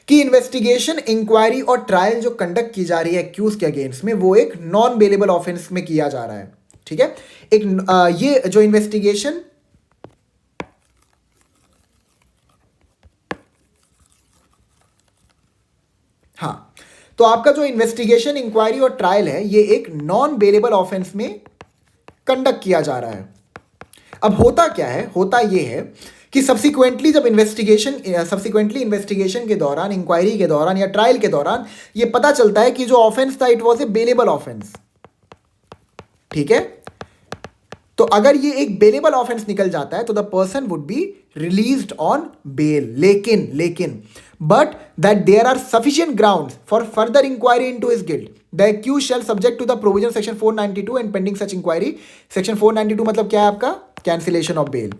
[SPEAKER 1] कि इन्वेस्टिगेशन, इंक्वायरी और ट्रायल जो कंडक्ट की जा रही है एक्यूज के अगेंस्ट में, वो एक नॉन बेलेबल ऑफेंस में किया जा रहा है। ठीक है, एक ये जो इन्वेस्टिगेशन, हाँ, तो आपका जो इन्वेस्टिगेशन, इंक्वायरी और ट्रायल है ये एक नॉन बेलेबल ऑफेंस में कंडक्ट किया जा रहा है। अब होता क्या है, होता ये है कि सब्सिक्वेंटली इन्वेस्टिगेशन के दौरान, इंक्वायरी के दौरान या ट्रायल के दौरान ये पता चलता है कि जो ऑफेंस था it was a bailable offence. ठीक है, तो अगर ये एक बेलेबल ऑफेंस निकल जाता है तो the person would be released on bail. लेकिन but that there are sufficient grounds for further inquiry into his guilt, the accused shall subject to the provision section 492 and pending such inquiry. Section 492 मतलब क्या है आपका? Cancellation of bail.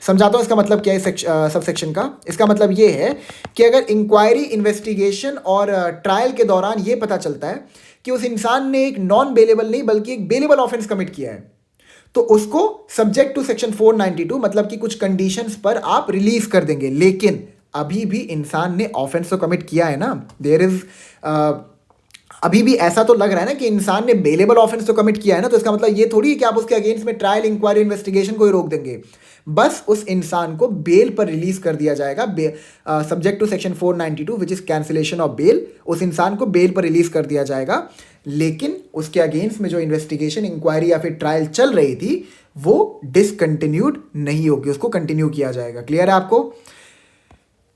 [SPEAKER 1] समझाता हूँ इसका मतलब क्या है सब सेक्शन का। इसका मतलब ये है कि अगर इंक्वायरी, इन्वेस्टिगेशन और ट्रायल के दौरान ये पता चलता है कि उस इंसान ने एक नॉन बेलेबल नहीं बल्कि एक बेलेबल ऑफेंस कमिट किया है, तो उसको सब्जेक्ट टू सेक्शन 492 मतलब कि कुछ कंडीशंस पर आप रिलीज कर देंगे। लेकिन अभी भी इंसान ने ऑफेंस तो कमिट किया है ना, देयर इज अभी भी ऐसा तो लग रहा है ना कि इंसान ने बेलेबल ऑफेंस तो कमिट किया है ना, तो इसका मतलब ये थोड़ी है कि आप उसके अगेंस्ट में ट्रायल, इंक्वायरी, इन्वेस्टिगेशन को ही रोक देंगे। बस उस इंसान को बेल पर रिलीज कर दिया जाएगा, subject to section 492 which is cancellation of bail. उस इंसान को बेल पर रिलीज कर दिया जाएगा, लेकिन उसके अगेंस्ट में जो इन्वेस्टिगेशन, इंक्वायरी या फिर ट्रायल चल रही थी वो डिसकंटिन्यूड नहीं होगी, उसको कंटिन्यू किया जाएगा। क्लियर है आपको?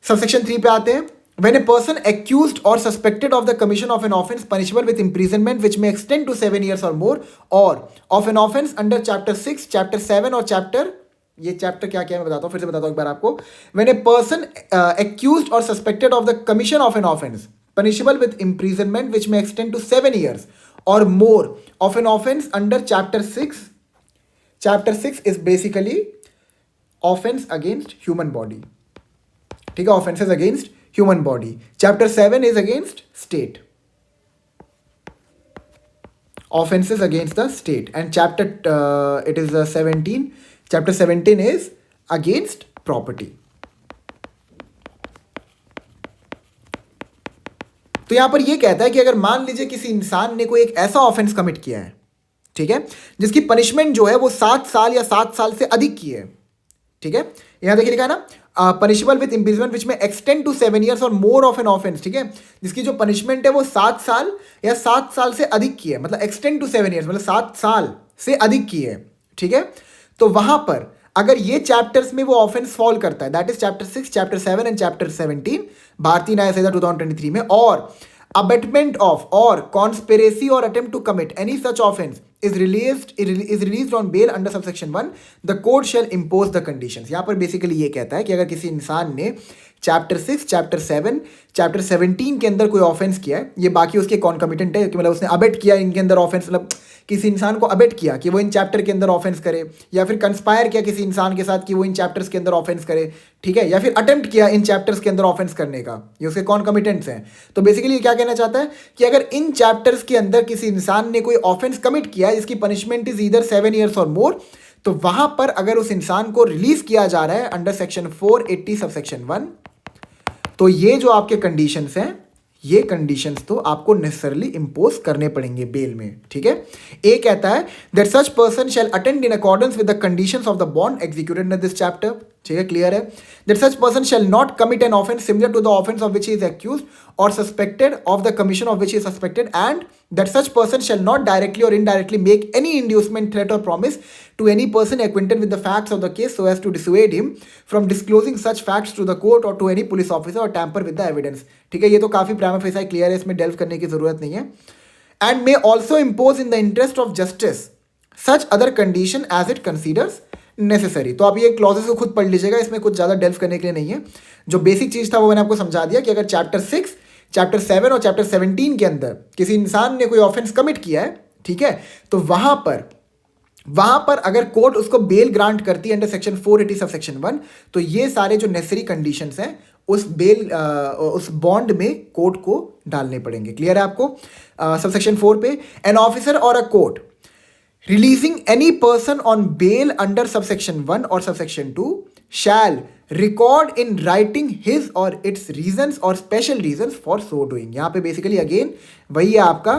[SPEAKER 1] सबसेक्शन 3 पे आते हैं। When a person accused or suspected of the commission of an offence punishable with imprisonment which may extend to 7 years or more, or of an offence under chapter 6, chapter 7 और chapter, ये chapter क्या क्या है मैं बताता हूँ, फिर से बताता हूँ एक बार आपको। When a person accused or suspected of the commission of an offence punishable with imprisonment which may extend to 7 years or more of an offence under chapter 6, chapter 6 is basically offence against human body, ठीक है, offences against human body. Chapter 7 is against state, offenses against the state, and chapter it is 17, chapter 17 is against property. तो यहां पर यह कहता है कि अगर मान लीजिए किसी इंसान ने कोई एक ऐसा ऑफेंस कमिट किया है, ठीक है, जिसकी पनिशमेंट जो है वो 7 साल या 7 साल से अधिक की है, ठीक है, यहां देखिए लिखा है ना, पनिशबल विद इम्प्रिजमेंट विच में एक्सटेंड टू 7 years और मोर ऑफ एन ऑफेंस, ठीक है, जिसकी जो पनिशमेंट है वो 7 साल या 7 साल से अधिक की है, मतलब एक्सटेंड टू 7 years मतलब 7 साल से अधिक की है, ठीक है। तो वहां पर अगर ये चैप्टर्स में वो ऑफेंस फॉल करता है, that is chapter 6, chapter 7 and chapter 17 भारतीय न्याय संहिता 2023 में, और abetment of or conspiracy or attempt to commit any such offense is released on bail under subsection 1, the court shall impose the conditions। यहाँ पर basically ये कहता है कि अगर किसी इंसान ने चैप्टर 6, चैप्टर 7, चैप्टर 17 के अंदर कोई ऑफेंस किया है, ये बाकी उसके कॉन्कमिटेंट है कि मतलब उसने अबेट किया इनके अंदर ऑफेंस, मतलब किसी इंसान को अबेट किया कि वो इन चैप्टर के अंदर ऑफेंस करे, या फिर कंस्पायर किया किसी इंसान के साथ कि वो इन चैप्टर्स के अंदर ऑफेंस करे, ठीक है, या फिर अटेम्प्ट किया इन चैप्टर्स के अंदर ऑफेंस करने का, ये उसके कॉन्कमिटेंट्स हैं। तो बेसिकली क्या कहना चाहता है कि अगर इन चैप्टर्स के अंदर किसी इंसान ने कोई ऑफेंस कमिट किया है जिसकी पनिशमेंट इज ईदर 7 years और मोर, तो वहां पर अगर उस इंसान को रिलीज किया जा रहा है अंडर सेक्शन 480 सबसेक्शन 1, तो ये जो आपके कंडीशंस हैं, ये कंडीशंस तो आपको नेसेसरली इंपोज करने पड़ेंगे बेल में, ठीक है। ए कहता है that such person shall attend in accordance with the conditions of the bond executed in this chapter, ठीक है, क्लियर है। That such person shall not commit an offence similar to the offence of which he is accused और suspected of the commission of which he is suspected, and that such person shall not directly और indirectly make any inducement, threat और promise to any person acquainted with the facts of the case so as to dissuade him from disclosing such facts to the court or to any police officer or tamper with the evidence, ठीक है। ये तो काफी prima facie clear है, इसमें delve करने की जरूरत नहीं है। And may also impose in the interest of justice such other condition as it considers necessary. तो आप ये क्लॉजेस को खुद पढ़ लीजिएगा, इसमें कुछ ज्यादा डेल्व करने के लिए नहीं है। जो बेसिक चीज था वो मैंने आपको समझा दिया कि अगर चैप्टर 6, चैप्टर 7 और चैप्टर 17 के अंदर किसी इंसान ने कोई ऑफेंस कमिट किया है, ठीक है, तो वहां पर अगर कोर्ट उसको बेल ग्रांट करती है अंडर सेक्शन 480 सब सेक्शन 1, तो ये सारे जो नेसेसरी कंडीशंस हैं उस उस बॉन्ड में कोर्ट को डालने पड़ेंगे। क्लियर है आपको? सब सेक्शन 4 पे, an officer or a court releasing any person on bail under sub section 1 or sub section 2 shall record in writing his or its reasons or special reasons for so doing. यहाँ पे basically again वही है आपका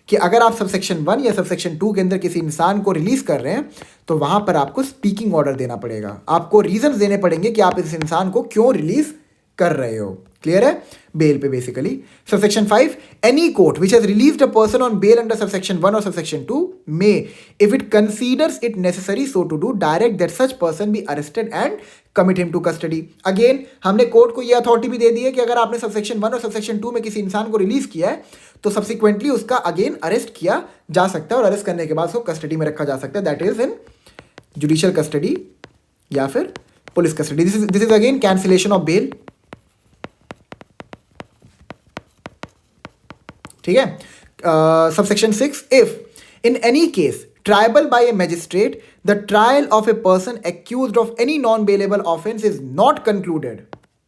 [SPEAKER 1] कि अगर आप subsection 1 या subsection 2 के अंदर किसी इंसान को रिलीज कर रहे हैं, तो वहां पर आपको स्पीकिंग ऑर्डर देना पड़ेगा, आपको रीजंस देने पड़ेंगे कि आप इस इंसान को क्यों रिलीज कर रहे हो। क्लियर है? बेल पे basically. Subsection 5, any court which has released a person on bail under subsection 1 or subsection 2 may, if it considers it necessary so to do, direct that such person be arrested and commit him to custody. Again हमने court को यह authority भी दे दी है कि अगर आपने subsection 1 or subsection 2 में किसी इंसान को रिलीज किया है, तो सब्सिक्वेंटली उसका अगेन अरेस्ट किया जा सकता है और अरेस्ट करने के बाद उसको कस्टडी में रखा जा सकता है, that is in judicial custody या फिर police custody. This is again cancellation of bail, ठीक है। Subsection 6, if in any case triable by a magistrate the trial of a person accused of any non bailable offence is not concluded.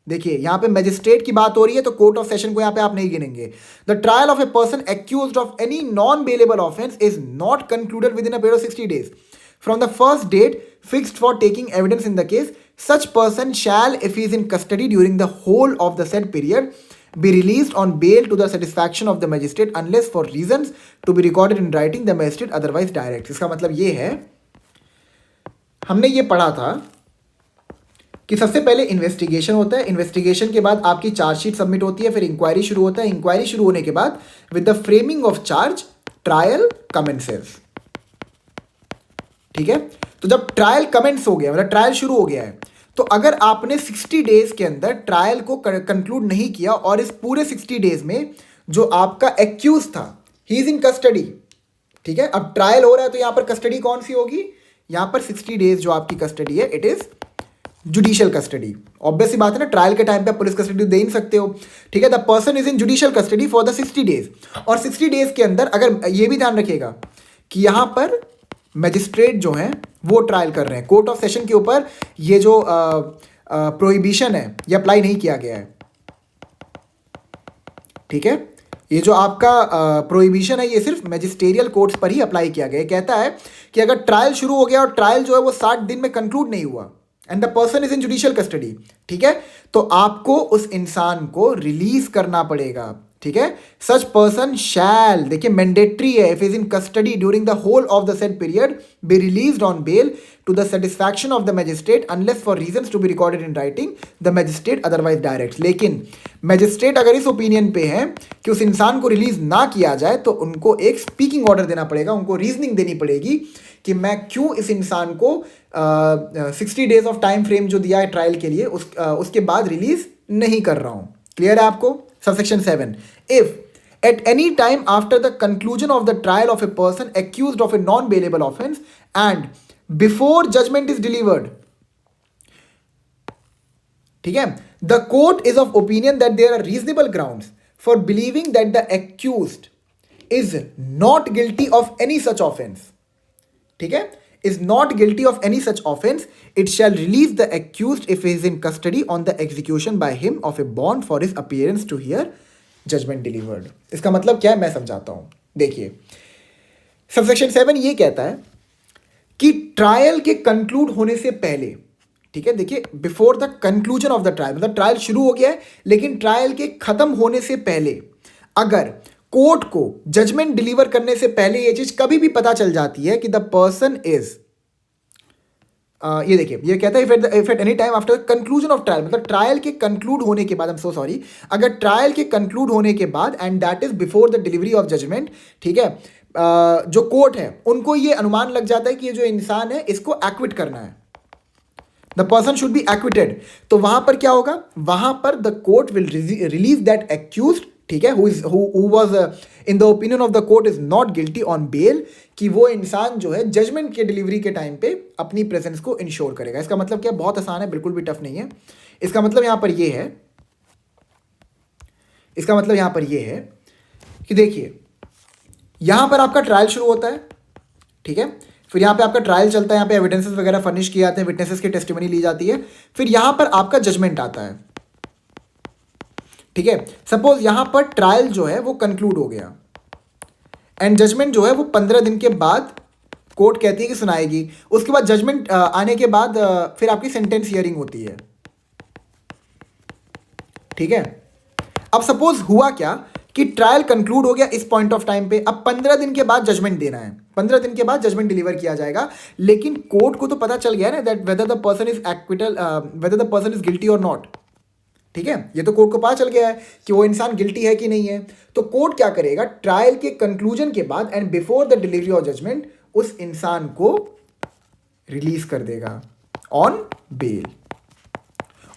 [SPEAKER 1] देखिए यहां पे magistrate की बात हो रही है तो कोर्ट ऑफ सेशन को यहां पे आप नहीं गिनेंगे। The trial of a person accused of any non bailable offence is not concluded within a period of 60 days from the first date fixed for taking evidence in the case. Such person shall, if he is in custody during the whole of the said period, be released on bail to the satisfaction of the magistrate unless for reasons to be recorded in writing the magistrate otherwise directs। इसका मतलब ये है, हमने ये पढ़ा था कि सबसे पहले इन्वेस्टिगेशन होता है, इन्वेस्टिगेशन के बाद आपकी चार्जशीट सबमिट होती है, फिर इंक्वायरी शुरू होता है, इंक्वायरी शुरू होने के बाद with the framing of charge trial commences. ठीक है, तो जब ट्रायल कमेंस हो गया, मतलब ट्रायल शुरू हो गया है, तो अगर आपने 60 डेज के अंदर ट्रायल को कंक्लूड नहीं किया और इस पूरे 60 डेज में जो आपका एक्यूज था ही इज इन कस्टडी, ठीक है, अब ट्रायल हो रहा है तो यहां पर कस्टडी कौन सी होगी, यहां पर 60 डेज जो आपकी कस्टडी है it is judicial custody. Obvious सी बात है ना, ट्रायल के टाइम पे आप पुलिस कस्टडी दे नहीं सकते हो। ठीक है, the person is in judicial custody for the 60 days, और 60 डेज के अंदर अगर ये भी ध्यान रखिएगा कि यहां पर मैजिस्ट्रेट जो हैं वो ट्रायल कर रहे हैं, कोर्ट ऑफ सेशन के ऊपर ये जो प्रोहिबिशन है ये अप्लाई नहीं किया गया है। ठीक है, ये जो आपका प्रोहिबिशन है ये सिर्फ मैजिस्टेरियल कोर्ट्स पर ही अप्लाई किया गया है। कहता है कि अगर ट्रायल शुरू हो गया और ट्रायल जो है वो 60 दिन में कंक्लूड नहीं हुआ and the person is in judicial custody, ठीक है, तो आपको उस इंसान को रिलीज करना पड़ेगा। ठीक है, सच पर्सन शैल, देखिए मैंडेटरी है, if is in custody during the whole of the said period be released on bail to the satisfaction of the magistrate unless for reasons to be recorded in writing the magistrate otherwise direct. लेकिन magistrate अगर इस opinion पे है कि उस इंसान को release ना किया जाए तो उनको एक स्पीकिंग ऑर्डर देना पड़ेगा, उनको रीजनिंग देनी पड़ेगी कि मैं क्यों इस इंसान को 60 डेज ऑफ टाइम फ्रेम जो दिया है ट्रायल के लिए उसके बाद रिलीज नहीं कर रहा हूं। क्लियर है आपको? Subsection 7. If at any time after the conclusion of the trial of a person accused of a non-bailable offense and before judgment is delivered, ठीक है, the court is of opinion that there are reasonable grounds for believing that the accused is not guilty of any such offense, ठीक है, is not guilty of any such offense, it shall release the accused if he is in custody on the execution by him of a bond for his appearance to hear judgment delivered। इसका मतलब क्या है मैं समझाता हूं। देखिए subsection 7 ये कहता है कि ट्रायल के कंक्लूड होने से पहले, ठीक है, देखिए before the conclusion of the trial, मतलब ट्रायल शुरू हो गया है लेकिन ट्रायल के खत्म होने से पहले अगर कोर्ट को जजमेंट डिलीवर करने से पहले ये चीज कभी भी पता चल जाती है कि द पर्सन इज, ये देखिए ये कहता है if at any time after conclusion of trial, मतलब ट्रायल के कंक्लूड होने के बाद, आई एम सो सॉरी, अगर ट्रायल के कंक्लूड होने के बाद and that is before the delivery of judgment, ठीक है, जो कोर्ट है उनको ये अनुमान लग जाता है कि ये जो इंसान है इसको एक्विट करना है, the person should be acquitted, तो वहां पर क्या होगा, वहां पर the court will release that accused, ठीक है, who was in the opinion of the court is not guilty on bail, कि वो इंसान जो है जजमेंट के डिलीवरी के टाइम पे अपनी प्रेजेंस को इंश्योर करेगा। इसका मतलब क्या, बहुत आसान है, बिल्कुल भी टफ नहीं है। इसका मतलब यहां पर ये है, इसका मतलब यहां पर ये है कि देखिए यहां पर आपका ट्रायल शुरू होता है, ठीक है, फिर यहां पे आपका ट्रायल चलता है, यहां पे एविडेंसेस वगैरह फर्निश किए जाते हैं, विटनेसेस की टेस्टिमनी ली जाती है, फिर यहां पर आपका जजमेंट आता है। ठीक है, सपोज यहां पर ट्रायल जो है वो कंक्लूड हो गया एंड जजमेंट जो है वो 15 दिन के बाद कोर्ट कहती है कि सुनाएगी, उसके बाद जजमेंट आने के बाद फिर आपकी सेंटेंस हियरिंग होती है। ठीक है, अब सपोज हुआ क्या कि ट्रायल कंक्लूड हो गया इस पॉइंट ऑफ टाइम पे, अब 15 दिन के बाद जजमेंट देना है, 15 दिन के बाद जजमेंट डिलीवर किया जाएगा, लेकिन कोर्ट को तो पता चल गया ना that whether the person is acquittal, whether the person is guilty और नॉट। ठीक है, ये तो कोर्ट को पता चल गया है कि वो इंसान गिल्टी है कि नहीं है, तो कोर्ट क्या करेगा, ट्रायल के कंक्लूजन के बाद and before the delivery of judgment उस इंसान को रिलीज कर देगा ऑन बेल।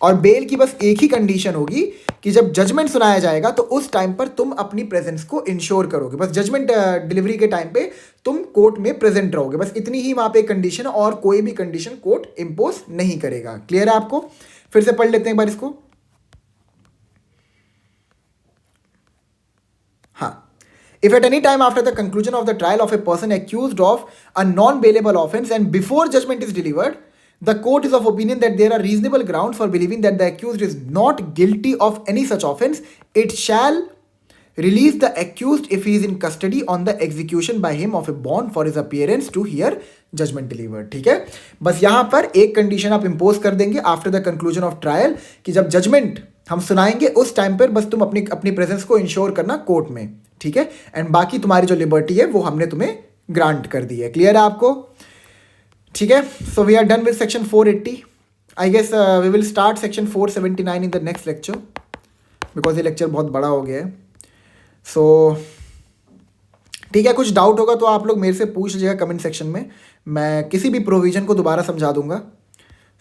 [SPEAKER 1] और बेल की बस एक ही कंडीशन होगी कि जब जजमेंट सुनाया जाएगा तो उस टाइम पर तुम अपनी प्रेजेंस को इंश्योर करोगे, बस जजमेंट डिलीवरी के टाइम पे तुम कोर्ट में प्रेजेंट रहोगे, बस इतनी ही वहां पे कंडीशन, और कोई भी कंडीशन कोर्ट इंपोज नहीं करेगा। क्लियर है आपको? फिर से पढ़ लेते हैं एक बार इसको। If at any time after the conclusion of the trial of a person accused of a non-bailable offense and before judgment is delivered, the court is of opinion that there are reasonable grounds for believing that the accused is not guilty of any such offense, it shall release the accused if he is in custody on the execution by him of a bond for his appearance to hear judgment delivered. ठीक है, बस यहाँ पर एक condition आप impose कर देंगे after the conclusion of trial कि जब जजमेंट हम सुनाएंगे उस टाइम पर बस तुम अपनी अपनी प्रेजेंस को इंश्योर करना कोर्ट में, ठीक है, एंड बाकी तुम्हारी जो लिबर्टी है वो हमने तुम्हें ग्रांट कर दी है. क्लियर है आपको? ठीक है, so we are done with section 480. I guess we will start section 479 in the next lecture because ये लेक्चर बहुत बड़ा हो गया है. सो ठीक है, कुछ डाउट होगा तो आप लोग मेरे से पूछ लीजिएगा कमेंट सेक्शन में, मैं किसी भी प्रोविज़न को दोबारा समझा दूंगा.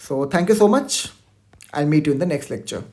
[SPEAKER 1] So thank you so much, I will meet you in the next lecture.